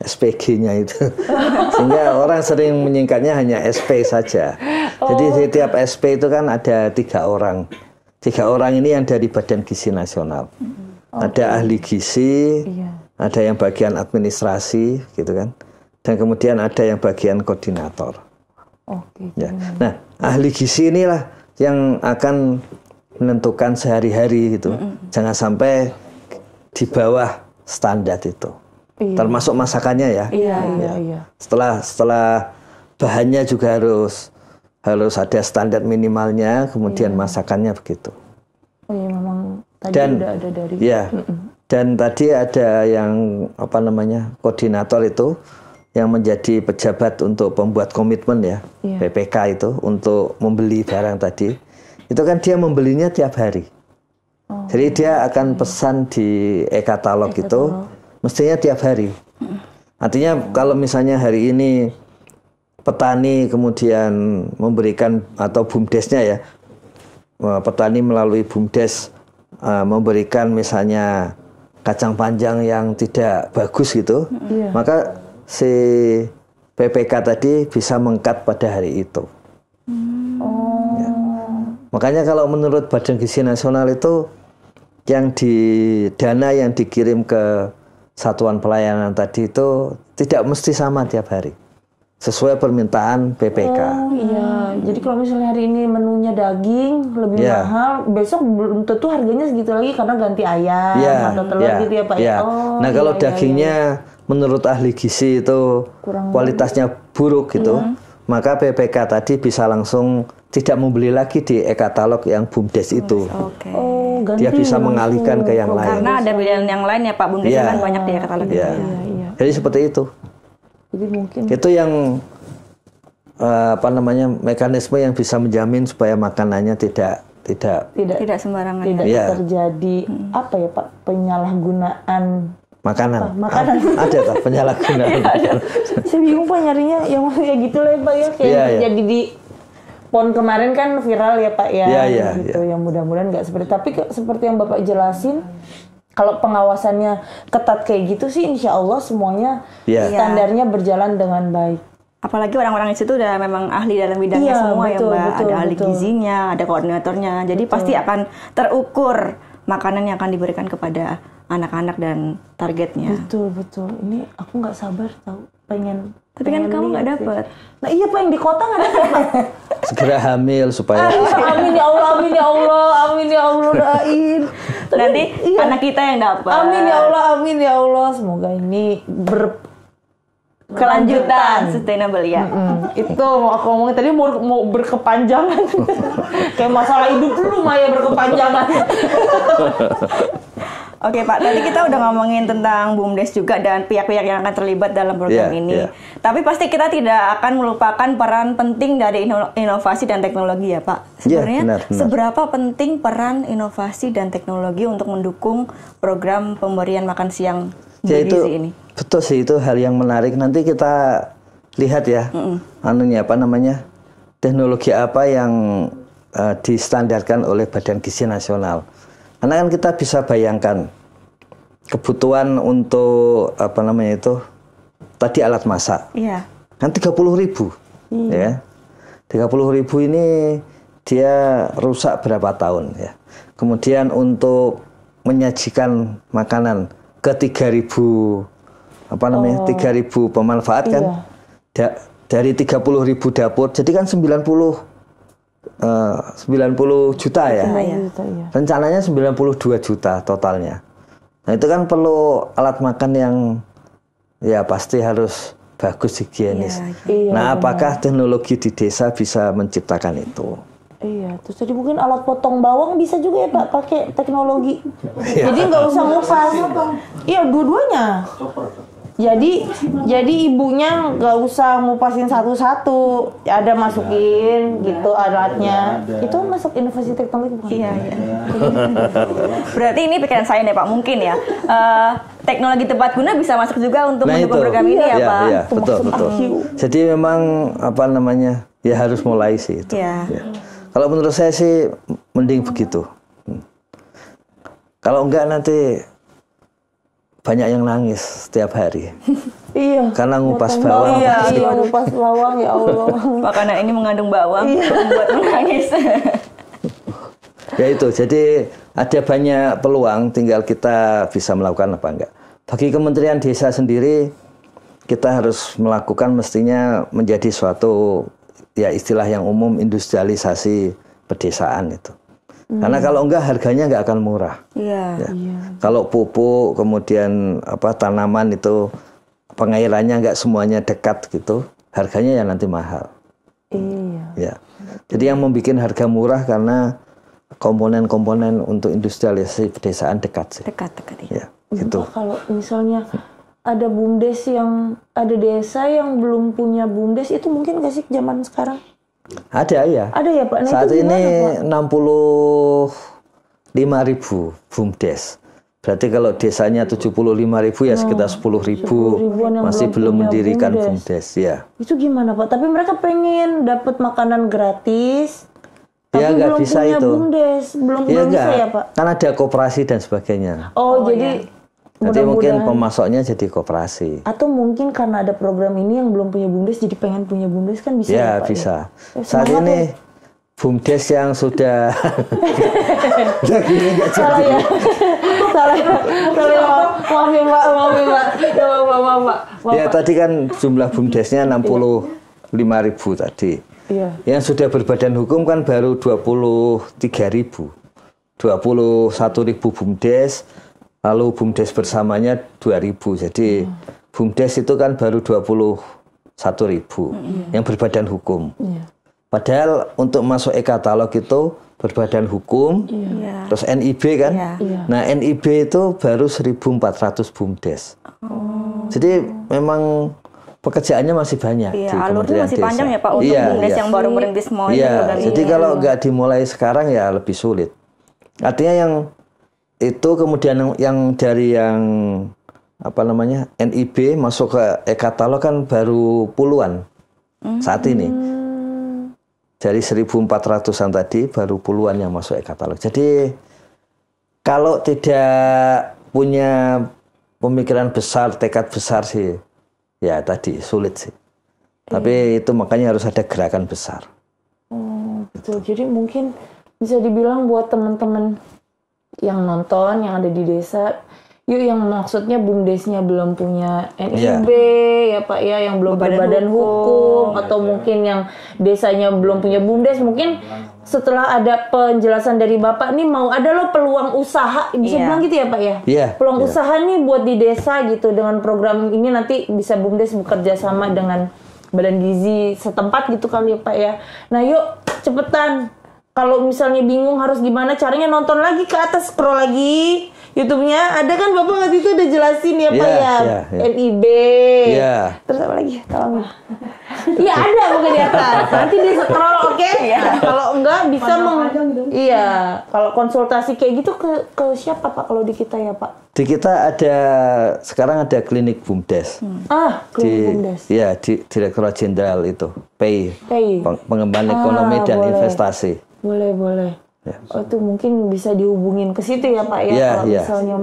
Speaker 1: SPG-nya itu. Sehingga orang sering menyingkatnya hanya SP saja. Jadi di tiap SP itu kan ada 3 orang. 3 orang ini yang dari Badan Gizi Nasional. Ada ahli gizi, ada yang bagian administrasi, gitu kan. Dan kemudian ada yang bagian koordinator. Ya. Nah, ahli gizi inilah yang akan menentukan sehari-hari gitu. Jangan sampai di bawah standar itu. Termasuk masakannya ya. Setelah bahannya juga harus ada standar minimalnya, kemudian masakannya begitu.
Speaker 3: Memang tadi udah ada dari.
Speaker 1: Dan tadi ada yang apa namanya koordinator itu yang menjadi pejabat untuk pembuat komitmen ya, PPK itu untuk membeli barang tadi. Itu kan dia membelinya tiap hari. Jadi dia akan pesan di e-katalog itu mestinya tiap hari. Artinya kalau misalnya hari ini petani kemudian memberikan atau BUMDes-nya ya, petani melalui BUMDes memberikan misalnya kacang panjang yang tidak bagus gitu, maka si PPK tadi bisa meng-cut pada hari itu. Ya. Makanya kalau menurut Badan Gizi Nasional itu yang dana yang dikirim ke Satuan Pelayanan tadi itu tidak mesti sama tiap hari. Sesuai permintaan PPK.
Speaker 3: Jadi kalau misalnya hari ini menunya daging lebih mahal, besok belum tentu harganya segitu lagi karena ganti ayam atau telur gitu ya Pak.
Speaker 1: Nah kalau dagingnya menurut ahli gizi itu kualitasnya buruk gitu, maka PPK tadi bisa langsung tidak membeli lagi di e-katalog yang BUMDes itu. Dia bisa mengalihkan ke yang lain.
Speaker 2: Karena ada pilihan yang lain ya Pak, BUMDes kan banyak di e-katalog.
Speaker 1: Jadi seperti itu.
Speaker 3: Jadi mungkin
Speaker 1: itu yang apa namanya mekanisme yang bisa menjamin supaya makanannya tidak
Speaker 2: sembarangan,
Speaker 3: tidak terjadi apa ya Pak, penyalahgunaan
Speaker 1: makanan. Ada tak penyalahgunaan?
Speaker 3: Saya bingung Pak nyarinya yang kayak gitu lah Pak ya, kayak terjadi di PON kemarin kan viral ya Pak ya, gitu. Yang mudah-mudahan nggak seperti, tapi seperti yang Bapak jelasin. Kalau pengawasannya ketat kayak gitu sih, insya Allah semuanya standarnya berjalan dengan baik.
Speaker 2: Apalagi orang-orang di situ udah memang ahli dalam bidangnya semua ya Mbak. Ada ahli gizinya, ada koordinatornya. Jadi pasti akan terukur makanan yang akan diberikan kepada anak-anak dan targetnya.
Speaker 3: Betul. Ini aku nggak sabar tahu, pengen.
Speaker 2: Tapi kan kamu nggak dapet.
Speaker 3: Nah iya Pak, yang di kota nggak dapet.
Speaker 1: Segera hamil supaya.
Speaker 3: Amin ya Allah, amin ya Allah, amin ya Allah, doain.
Speaker 2: Nanti anak kita yang dapat.
Speaker 3: Amin ya Allah, amin ya Allah. Semoga ini berkelanjutan,
Speaker 2: sustainable ya.
Speaker 3: Itu mau aku ngomongin tadi mau berkepanjangan. Kayak masalah hidup dulu Maya berkepanjangan.
Speaker 2: Oke Pak, tadi kita udah ngomongin tentang BUMDes juga dan pihak-pihak yang akan terlibat dalam program ini. Tapi pasti kita tidak akan melupakan peran penting dari inovasi dan teknologi ya Pak. Sebenarnya seberapa penting peran inovasi dan teknologi untuk mendukung program pemberian makan siang bergizi ini?
Speaker 1: Betul sih, itu hal yang menarik. Nanti kita lihat ya, teknologi apa yang distandarkan oleh Badan Gizi Nasional. Karena kan kita bisa bayangkan kebutuhan untuk tadi alat masak. Kan 30.000. Ya. 30.000 ini dia rusak berapa tahun ya. Kemudian untuk menyajikan makanan ke 3.000 3.000 pemanfaat kan. Dari 30.000 dapur jadi kan 90 juta ya. Rencananya 92 juta totalnya. Nah itu kan perlu alat makan yang ya pasti harus bagus, higienis.
Speaker 3: Iya,
Speaker 1: Nah, apakah teknologi di desa bisa menciptakan itu?
Speaker 3: Iya, terus tadi mungkin alat potong bawang bisa juga ya Pak pakai teknologi. Jadi nggak usah ngupas. Iya, dua-duanya. Jadi ibunya nggak usah ngupasin satu-satu, ada masukin gitu alatnya. Itu masuk inovasi teknologi bukan?
Speaker 2: Iya. Berarti ini pikiran saya nih Pak, mungkin ya. Teknologi tepat guna bisa masuk juga untuk mendukung program ini ya Pak.
Speaker 1: Iya, betul. Jadi memang apa namanya, ya harus mulai sih itu.
Speaker 2: Iya.
Speaker 1: Ya. Kalau menurut saya sih mending begitu. Kalau enggak nanti banyak yang nangis setiap hari.
Speaker 3: Iya.
Speaker 1: Karena ngupas bawang.
Speaker 3: Iya, ngupas bawang ya Allah.
Speaker 2: Makanan ini mengandung bawang, membuat menangis.
Speaker 1: Ya itu, jadi ada banyak peluang, tinggal kita bisa melakukan apa enggak. Bagi Kementerian Desa sendiri, kita harus melakukan mestinya menjadi suatu, ya istilah yang umum, industrialisasi pedesaan itu. Karena kalau enggak harganya enggak akan murah.
Speaker 2: Iya.
Speaker 1: Ya. Kalau pupuk, kemudian tanaman itu pengairannya enggak semuanya dekat gitu, harganya ya nanti mahal.
Speaker 3: Iya.
Speaker 1: Ya. Jadi yang membuat harga murah karena komponen-komponen untuk industrialisasi pedesaan dekat sih.
Speaker 2: Dekat.
Speaker 1: Ya, gitu.
Speaker 3: Kalau misalnya ada BUMDes yang ada desa yang belum punya BUMDes, itu mungkin nggak sih zaman sekarang?
Speaker 1: Ada ya.
Speaker 3: Ada ya Pak. Nah,
Speaker 1: saat
Speaker 3: itu
Speaker 1: ini
Speaker 3: gimana, Pak?
Speaker 1: 65.000 BUMDes. Berarti kalau desanya 75.000 ya sekitar 10.000 masih belum mendirikan BUMDes. Ya.
Speaker 3: Itu gimana Pak? Tapi mereka pengen dapat makanan gratis.
Speaker 1: Ya
Speaker 3: tapi
Speaker 1: nggak
Speaker 3: belum
Speaker 1: bisa
Speaker 3: punya
Speaker 1: itu.
Speaker 3: BUMDes, belum
Speaker 1: Ya
Speaker 3: bisa
Speaker 1: enggak.
Speaker 3: ya Pak.
Speaker 1: Kan ada koperasi dan sebagainya.
Speaker 3: Jadi
Speaker 1: Nanti mungkin pemasoknya jadi koperasi.
Speaker 3: atau mungkin karena ada program ini yang belum punya BUMDes jadi pengen punya BUMDes kan bisa
Speaker 1: Ya,
Speaker 3: Pak?
Speaker 1: bisa.
Speaker 3: Ya?
Speaker 1: Saat ini BUMDes yang sudah gini nggak
Speaker 3: Salah
Speaker 1: jadi.
Speaker 3: ya. Salah ya. Maaf ya Pak. Ya, maaf.
Speaker 1: Ya tadi kan jumlah BUMDesnya 65.000 tadi.
Speaker 3: Iya.
Speaker 1: Yang sudah berbadan hukum kan baru 23.000. 21.000 BUMDes, lalu BUMDes bersamanya 2.000. Jadi BUMDes itu kan baru 21.000 yang berbadan hukum.
Speaker 3: Iya.
Speaker 1: Padahal untuk masuk e-katalog itu berbadan hukum, terus NIB kan.
Speaker 2: Iya.
Speaker 1: Nah NIB itu baru 1.400 BUMDes. Jadi memang pekerjaannya masih banyak.
Speaker 2: Iya,
Speaker 1: di
Speaker 2: alurnya
Speaker 1: Kementerian
Speaker 2: masih
Speaker 1: Desa.
Speaker 2: panjang ya Pak untuk BUMDes yang baru merintis mau
Speaker 1: Iya,
Speaker 2: program ini.
Speaker 1: jadi kalau nggak dimulai sekarang ya lebih sulit. Artinya yang itu kemudian yang dari yang NIB masuk ke e-katalog kan baru puluhan saat ini. Dari 1.400-an tadi baru puluhan yang masuk e-katalog. Jadi kalau tidak punya pemikiran besar, tekad besar sih, ya tadi sulit sih. Tapi itu makanya harus ada gerakan besar.
Speaker 3: Betul. Jadi mungkin bisa dibilang buat teman-teman yang nonton, yang ada di desa, yuk yang maksudnya BUMDesnya belum punya NIB ya Pak ya, yang belum berbadan hukum, atau mungkin yang desanya belum punya BUMDes, mungkin setelah ada penjelasan dari Bapak nih mau ada loh peluang usaha, bisa bilang gitu ya Pak ya?
Speaker 1: Iya.
Speaker 3: Peluang usaha nih buat di desa gitu, dengan program ini nanti bisa BUMDes bekerja sama dengan Badan Gizi setempat gitu kali ya Pak ya. Nah yuk cepetan, kalau misalnya bingung harus gimana caranya, nonton lagi ke atas, scroll lagi YouTube-nya, ada kan Bapak waktu itu udah jelasin ya Pak ya, NIB, terus apa lagi, tolong. Iya ada mungkin di atas, nanti di scroll, oke? Kalau enggak bisa kalau konsultasi kayak gitu ke siapa Pak kalau di kita ya Pak?
Speaker 1: Di kita sekarang ada klinik BUMDes.
Speaker 3: Klinik BUMDes.
Speaker 1: Ya, di Direktorat Jenderal itu, PEI. Pengembangan Ekonomi dan Investasi.
Speaker 3: Boleh. Ya. Oh, itu mungkin bisa dihubungin ke situ ya Pak ya, kalau misalnya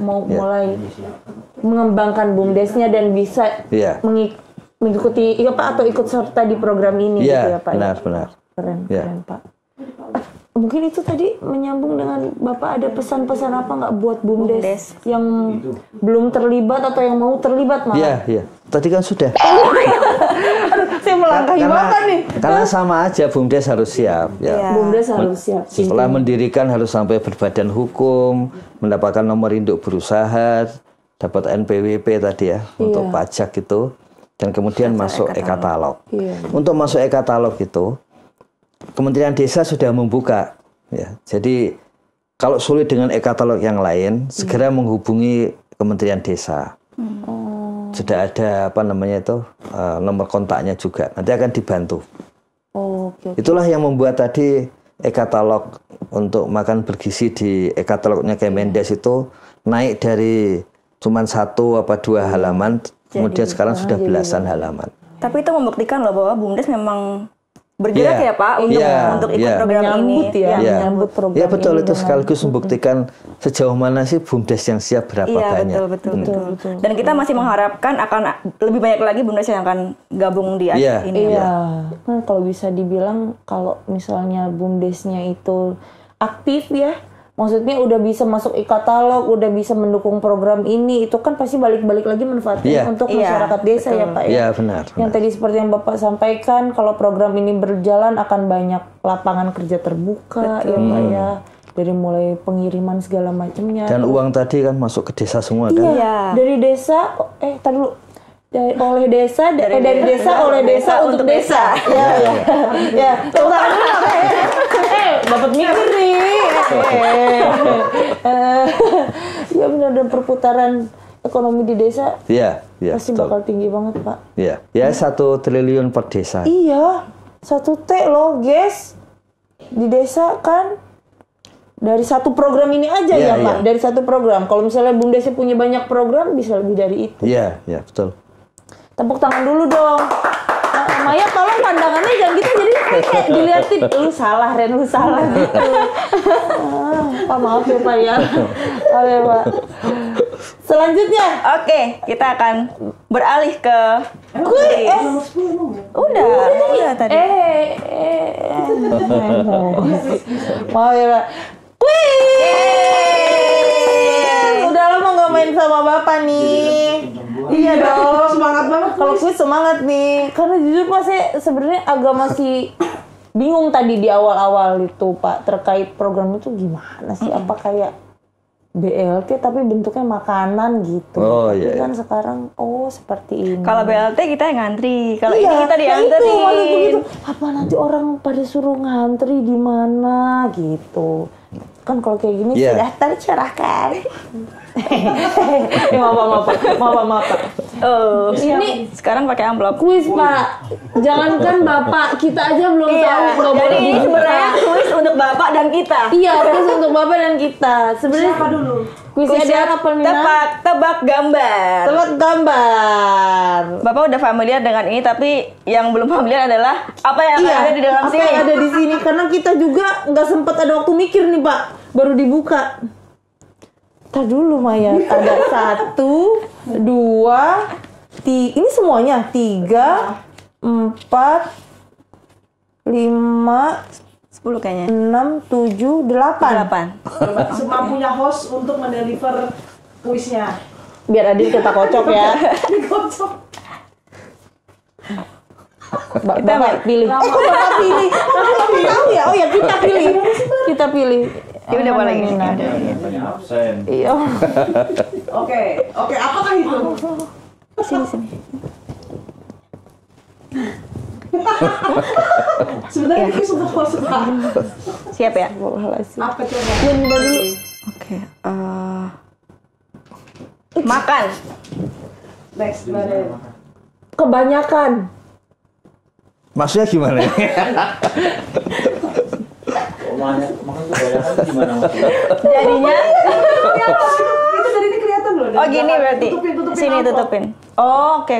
Speaker 3: mau mulai mengembangkan BUMDesnya dan bisa mengikuti Pak atau ikut serta di program ini gitu ya Pak.
Speaker 1: Benar.
Speaker 3: Keren Pak. Mungkin itu tadi menyambung dengan Bapak, ada pesan-pesan apa nggak buat BUMDes yang belum terlibat atau yang mau terlibat malah?
Speaker 1: Iya. Tadi kan sudah.
Speaker 3: Saya melangkahi Bapak nih.
Speaker 1: Karena sama aja BUMDes harus siap. Ya.
Speaker 3: BUMDes harus siap.
Speaker 1: Setelah mendirikan harus sampai berbadan hukum, mendapatkan nomor induk berusaha, dapat NPWP tadi ya untuk pajak itu. dan kemudian masuk e-katalog. Untuk masuk e-katalog itu Kementerian Desa sudah membuka ya. Jadi kalau sulit dengan e-katalog yang lain, segera menghubungi Kementerian Desa. Sudah ada nomor kontaknya juga. Nanti akan dibantu. Itulah yang membuat tadi e-katalog untuk makan bergizi di e-katalognya Kemendes itu naik dari cuma 1 apa 2 halaman, kemudian sekarang sudah belasan halaman.
Speaker 2: Tapi itu membuktikan loh bahwa BUMDes memang bergerak ya Pak untuk ikut program ini.
Speaker 3: Menyambut program
Speaker 1: ya betul,
Speaker 3: ini
Speaker 1: itu sekaligus membuktikan sejauh mana sih BUMDes yang siap, berapa banyak.
Speaker 2: Betul. Dan kita masih mengharapkan akan lebih banyak lagi BUMDes yang akan gabung di acara ini.
Speaker 3: Kan kalau bisa dibilang kalau misalnya BUMDesnya itu aktif ya, maksudnya udah bisa masuk e-katalog, udah bisa mendukung program ini, itu kan pasti balik-balik lagi manfaatnya untuk masyarakat desa ya Pak ya.
Speaker 1: Iya benar.
Speaker 3: Yang tadi seperti yang Bapak sampaikan, kalau program ini berjalan akan banyak lapangan kerja terbuka ya Pak ya. Dari mulai pengiriman segala macamnya.
Speaker 1: Dan uang tadi kan masuk ke desa semua kan?
Speaker 3: Iya. Dari desa, tadi dulu. Oleh desa, dari desa oleh desa untuk desa. Ya. Dapat mikir nih. Ya benar, dan perputaran ekonomi di desa.
Speaker 1: Iya.
Speaker 3: Pasti bakal tinggi banget Pak.
Speaker 1: Iya. Ya 1 triliun per desa.
Speaker 3: Iya. 1 T loh guys. Di desa kan. Dari 1 program ini aja ya Pak. Dari 1 program. Kalau misalnya BUMDesnya punya banyak program, bisa lebih dari itu.
Speaker 1: Iya betul.
Speaker 3: Tepuk tangan dulu dong. Maya tolong pandangannya jangan gitu, jadi kayak diliatin, lu salah Ren, lu salah gitu. Pak maaf ya Pak ya. Maaf ya Pak. Selanjutnya,
Speaker 2: oke, kita akan beralih ke udah tadi.
Speaker 3: Maaf ya Pak. Kuis. Udah lama nggak main sama Bapak nih. Iya dong.
Speaker 4: Semangat banget.
Speaker 3: Kalau kuis semangat nih. Karena jujur Pak, saya sebenarnya agak masih bingung tadi di awal-awal itu Pak, terkait program itu gimana sih? Apa kayak BLT tapi bentuknya makanan gitu. Tapi kan sekarang seperti ini.
Speaker 2: Kalau BLT kita yang ngantri, kalau ini kita diantri.
Speaker 3: Apa nanti orang pada suruh ngantri di mana gitu. Kan kalau kayak gini sudah tercerahkan. Maaf.
Speaker 2: Ini sekarang pakai amplop.
Speaker 3: Kuis Pak, jangankan Bapak, kita aja belum tahu.
Speaker 2: Jadi ini sebenarnya kuis untuk Bapak dan kita.
Speaker 3: Iya, kuis untuk Bapak dan kita. Sebenarnya
Speaker 4: Siapa dulu?
Speaker 3: Kuisnya apa Nina?
Speaker 2: Tebak gambar.
Speaker 3: Tebak gambar.
Speaker 2: Bapak udah familiar dengan ini, tapi yang belum familiar adalah apa yang ada di dalam sini.
Speaker 3: Apa yang ada di sini? Karena kita juga nggak sempat ada waktu mikir nih Pak, baru dibuka. Ntar dulu Maya, ada 1, 2, 3, ini semuanya 3, 4, 5,
Speaker 2: 10 kayaknya.
Speaker 3: 6, 7, 8.
Speaker 4: Semampunya host untuk mendeliver kuisnya.
Speaker 3: Biar Adit kita kocok ya.
Speaker 4: Dikocok.
Speaker 3: Bapak pilih. Bapak pilih. Bapak tahu ya? Oh ya, kita pilih. Kita pilih.
Speaker 2: Ya udah boleh ini.
Speaker 5: Absen.
Speaker 3: Iya.
Speaker 4: Oke, apakah itu?
Speaker 2: Sini.
Speaker 4: Sebenarnya kuis untuk host Pak.
Speaker 2: Siap ya?
Speaker 4: Apa coba?
Speaker 3: Yang dulu.
Speaker 2: Oke. Makan.
Speaker 4: Next, gimana?
Speaker 3: Kebanyakan.
Speaker 1: Maksudnya gimana?
Speaker 5: Makan kebanyakan gimana maksudnya?
Speaker 2: Jadinya
Speaker 4: Itu dari ini kelihatan loh.
Speaker 2: oh gini berarti.
Speaker 4: Tutupin
Speaker 2: Sini
Speaker 4: amplop.
Speaker 2: tutupin. Oh, oke.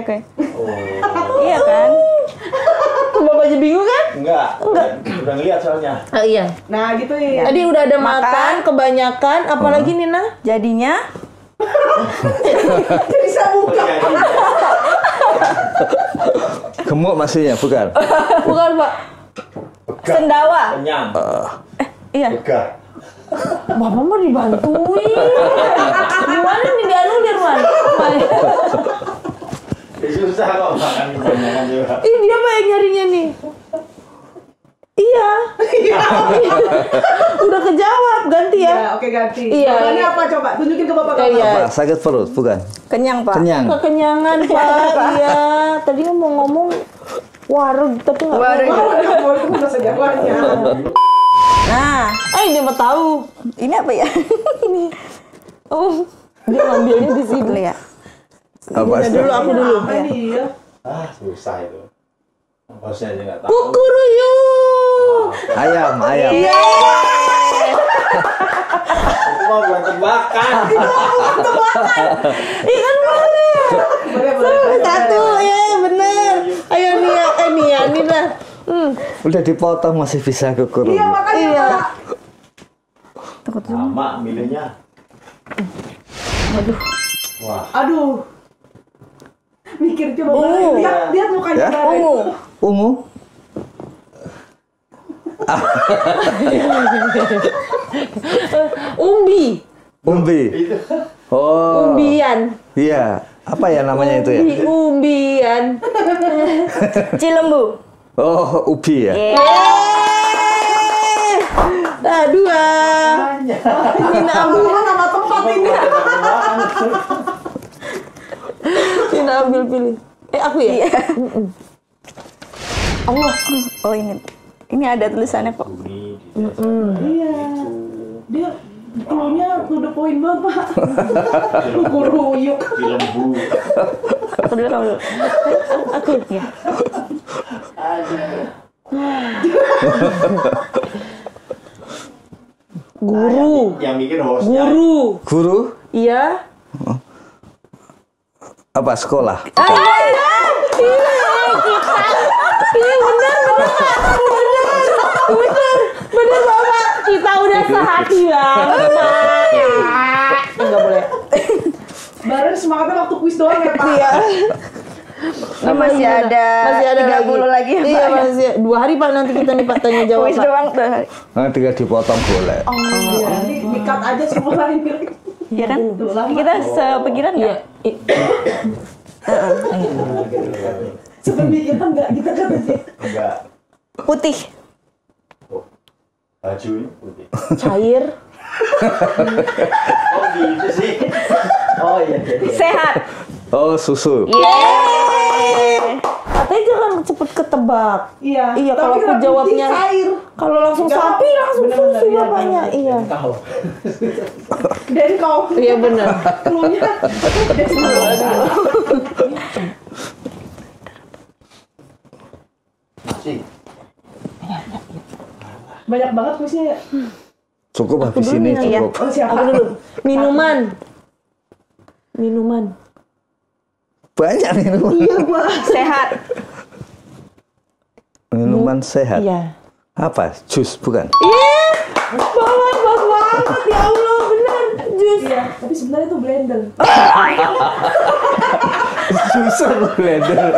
Speaker 2: Iya kan?
Speaker 3: Bapak aja bingung kan?
Speaker 5: Enggak. Udah ngeliat soalnya.
Speaker 3: Oh iya.
Speaker 4: Nah, gitu ya.
Speaker 3: Tadi udah ada makan, kebanyakan, apalagi Nina?
Speaker 2: Jadinya
Speaker 4: Bisa buka.
Speaker 1: Gemuk maksudnya, bukan?
Speaker 3: Bukan Pak.
Speaker 2: sendawa.
Speaker 5: Kenyang.
Speaker 2: Iya.
Speaker 5: Begah.
Speaker 3: Bapak mau dibantuin. Gimana nih dianulir Man?
Speaker 5: Susah kok makan kebanyakan juga.
Speaker 3: Ini dia Pak yang nyarinya nih. Iya. Udah kejawab, ganti ya.
Speaker 4: Ya, oke ganti.
Speaker 3: Iya.
Speaker 4: Jawabannya apa coba? Tunjukin ke Bapak.
Speaker 3: Iya.
Speaker 1: Apa? Sakit perut, bukan?
Speaker 2: Kenyang, Pak.
Speaker 1: Kenyang.
Speaker 3: Kekenyangan Pak. Iya. dia mau ngomong warung tapi nggak
Speaker 2: Warung.
Speaker 4: Boleh itu bahasa Jawanya.
Speaker 2: Nah,
Speaker 3: dia mau tahu.
Speaker 2: ini apa ya?
Speaker 3: Ini. Oh, dia ngambilnya di sini.
Speaker 2: Dulu ya.
Speaker 1: Apa sih?
Speaker 3: Dulu aku dulu.
Speaker 4: Apa ini ya?
Speaker 5: Susah itu. Bosnya aja nggak tahu.
Speaker 3: Kukuruyuk.
Speaker 1: Ayam.
Speaker 5: Itu mah bukan tebakan.
Speaker 3: Ikan boleh. Satu, ya bener. Ayo Nia, ini dah.
Speaker 1: Udah dipotong masih bisa kukur.
Speaker 4: Iya makanya.
Speaker 3: Iya.
Speaker 5: Lama milihnya.
Speaker 4: Aduh. Mikir coba Baren. Lihat mukanya
Speaker 1: Ya?
Speaker 4: Baren.
Speaker 1: Ungu.
Speaker 3: Umbi.
Speaker 1: Oh.
Speaker 3: Umbian.
Speaker 1: Iya. Apa ya namanya itu ya?
Speaker 3: Umbian.
Speaker 2: Cilembu.
Speaker 1: Oh, ubi ya.
Speaker 3: Nah, dua. Tina ambil.
Speaker 4: Nama tempat ini.
Speaker 3: Tina ambil pilih. Aku ya?
Speaker 2: Iya.
Speaker 3: Allah.
Speaker 2: Oh ini. Ini ada tulisannya kok.
Speaker 4: Iya. Dia cluenya to the point banget, Pak. Kukuruyuk.
Speaker 5: Di lembu.
Speaker 2: Aku dulu kamu dulu.
Speaker 3: Aku.
Speaker 2: Ya.
Speaker 3: Guru.
Speaker 5: Yang bikin hostnya.
Speaker 1: Guru?
Speaker 3: Iya.
Speaker 1: Apa sekolah?
Speaker 3: Iya benar Bapak. Kita udah sehati banget, Pak. Enggak boleh.
Speaker 4: Baren semangatnya waktu kuis doang ya, Pak.
Speaker 3: Iya.
Speaker 2: Ini masih ada 30 lagi ya,
Speaker 3: Iya,
Speaker 2: Pak.
Speaker 3: masih 2 hari Pak nanti kita nih Pak tanya jawab,
Speaker 2: Kuis
Speaker 3: Pak.
Speaker 2: doang tuh.
Speaker 1: Nah, tinggal dipotong boleh.
Speaker 4: Nanti di-cut aja semua lain.
Speaker 2: Iya kan? Kita sepikiran
Speaker 3: Iya.
Speaker 2: nggak?
Speaker 4: Sepemikiran enggak kita kan sih.
Speaker 5: Enggak.
Speaker 2: Putih.
Speaker 5: Baju ini putih.
Speaker 3: Cair.
Speaker 5: Oh gitu sih. Oh iya.
Speaker 2: Sehat.
Speaker 1: Oh, susu.
Speaker 2: Yeay.
Speaker 3: Katanya jangan cepet ketebak.
Speaker 4: Iya.
Speaker 3: Iya, kalau
Speaker 4: Tapi
Speaker 3: aku
Speaker 4: putih
Speaker 3: jawabnya
Speaker 4: cair.
Speaker 3: kalau langsung
Speaker 4: Enggak.
Speaker 3: sapi langsung
Speaker 4: Bener-bener,
Speaker 3: susu
Speaker 4: iya,
Speaker 3: bapaknya.
Speaker 4: bener.
Speaker 3: Iya.
Speaker 5: Kau.
Speaker 4: Dari kau.
Speaker 3: Iya benar.
Speaker 4: Cluenya dari semua.
Speaker 5: Sih.
Speaker 4: Banyak banget kuisnya ya.
Speaker 1: Cukup habis
Speaker 3: dulu
Speaker 1: ini
Speaker 3: nih,
Speaker 1: cukup.
Speaker 4: Oh siapa?
Speaker 3: Aku dulu. Minuman.
Speaker 1: Banyak minuman.
Speaker 3: Iya, Pak.
Speaker 2: Sehat.
Speaker 1: Minuman sehat.
Speaker 3: Iya.
Speaker 1: Apa? Jus bukan?
Speaker 3: Iya. Bapak banget ya Allah, benar. Jus.
Speaker 4: Iya, tapi sebenarnya itu blender.
Speaker 1: Jus blender.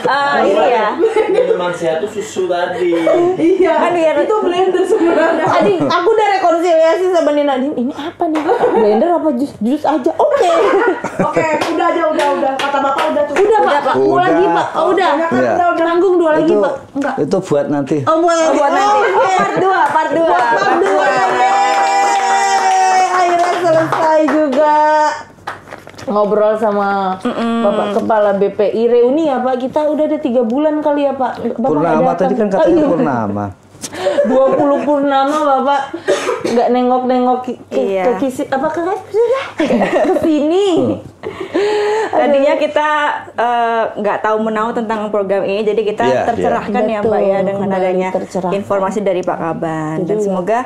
Speaker 2: Oh ini ya.
Speaker 5: Minuman sehat itu susu tadi.
Speaker 4: Iya.
Speaker 2: Kan biar
Speaker 4: itu blender sebenarnya.
Speaker 3: Tadi aku udah rekonsiliasi sama Nina. Ini apa nih? Blender apa jus? Jus aja. Oke.
Speaker 4: Oke, udah aja, udah. Kata Bapak udah cukup.
Speaker 3: Udah, Pak. Mau
Speaker 1: Udah.
Speaker 3: lagi, Pak. Oh, udah.
Speaker 1: Iya.
Speaker 4: Udah.
Speaker 3: Tanggung 2 lagi,
Speaker 1: Itu
Speaker 3: Pak. Enggak.
Speaker 1: itu buat nanti.
Speaker 3: Oh, buat nanti.
Speaker 2: Part 2.
Speaker 3: Part 2. Akhirnya selesai juga. Ngobrol sama Bapak Kepala BPI reuni ya Pak. Kita udah ada 3 bulan kali ya Pak. Bapak
Speaker 1: Purnama
Speaker 3: nggak
Speaker 1: tadi
Speaker 3: datang.
Speaker 1: kan katanya
Speaker 3: Oh, iya.
Speaker 1: purnama.
Speaker 3: 20 purnama Bapak nggak nengok-nengok
Speaker 2: Iya.
Speaker 3: ke kisi apa ke sini.
Speaker 2: Tadinya kita nggak tahu menahu tentang program ini, jadi kita
Speaker 1: Iya,
Speaker 2: tercerahkan ya Mbak
Speaker 3: Betul,
Speaker 2: ya dengan
Speaker 3: kembali
Speaker 2: adanya
Speaker 3: tercerahkan.
Speaker 2: informasi dari Pak Kaban. Dan
Speaker 3: Jadi,
Speaker 2: semoga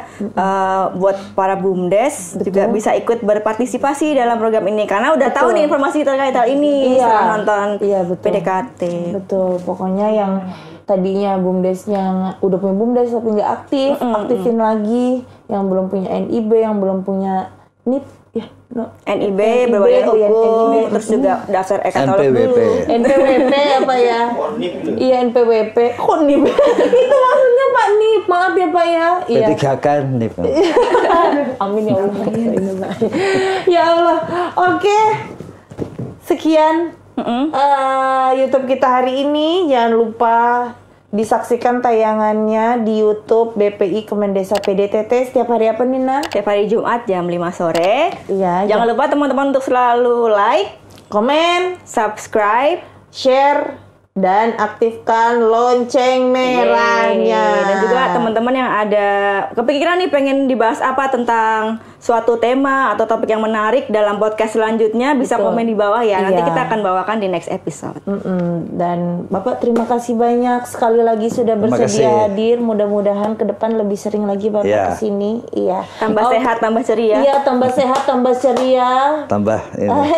Speaker 2: buat para BUMDes juga bisa ikut berpartisipasi dalam program ini karena udah tahu nih informasi terkait hal ini
Speaker 3: Iya.
Speaker 2: setelah nonton
Speaker 3: Iya, betul.
Speaker 2: PDKT.
Speaker 3: Betul, pokoknya yang tadinya BUMDesnya udah punya BUMDes tapi nggak aktif, aktifin lagi. Yang belum punya NIB, yang belum punya NIP, ya, no.
Speaker 2: NIB, berbagai
Speaker 3: oh ya,
Speaker 2: hukum,
Speaker 3: NIB.
Speaker 2: terus juga daftar e-katalog
Speaker 1: NPWP.
Speaker 2: dulu.
Speaker 3: NPWP apa ya?
Speaker 5: Konip itu.
Speaker 3: Iya NPWP. Kok NIP? Itu maksudnya Pak NIP. Maaf ya Pak ya. Iya.
Speaker 1: P3K nih.
Speaker 3: Amin ya Allah. Ya Allah. Oke. Sekian YouTube kita hari ini. Jangan lupa disaksikan tayangannya di YouTube BPI Kemendesa PDTT setiap hari apa Nina?
Speaker 2: Setiap hari Jumat jam 5 sore.
Speaker 3: Iya.
Speaker 2: Jangan lupa teman-teman untuk selalu like,
Speaker 3: komen,
Speaker 2: subscribe,
Speaker 3: share, dan aktifkan lonceng merahnya.
Speaker 2: Dan juga teman-teman yang ada kepikiran nih pengen dibahas apa tentang suatu tema atau topik yang menarik dalam podcast selanjutnya, bisa komen di bawah ya. Nanti kita akan bawakan di next episode.
Speaker 3: Dan Bapak terima kasih banyak sekali lagi sudah bersedia hadir. Mudah-mudahan ke depan lebih sering lagi Bapak kesini. Iya.
Speaker 2: Tambah sehat, tambah ceria.
Speaker 3: Iya, tambah sehat, tambah ceria.
Speaker 1: Tambah ini.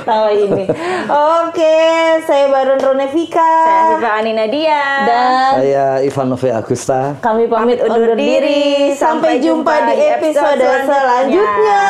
Speaker 3: Tahu ini. Oke, saya Baron Ronevika.
Speaker 2: Saya Viva Ani Nadia.
Speaker 3: Dan
Speaker 1: saya Ivan Novi Agusta.
Speaker 3: kami pamit undur diri. Sampai jumpa di episode selanjutnya.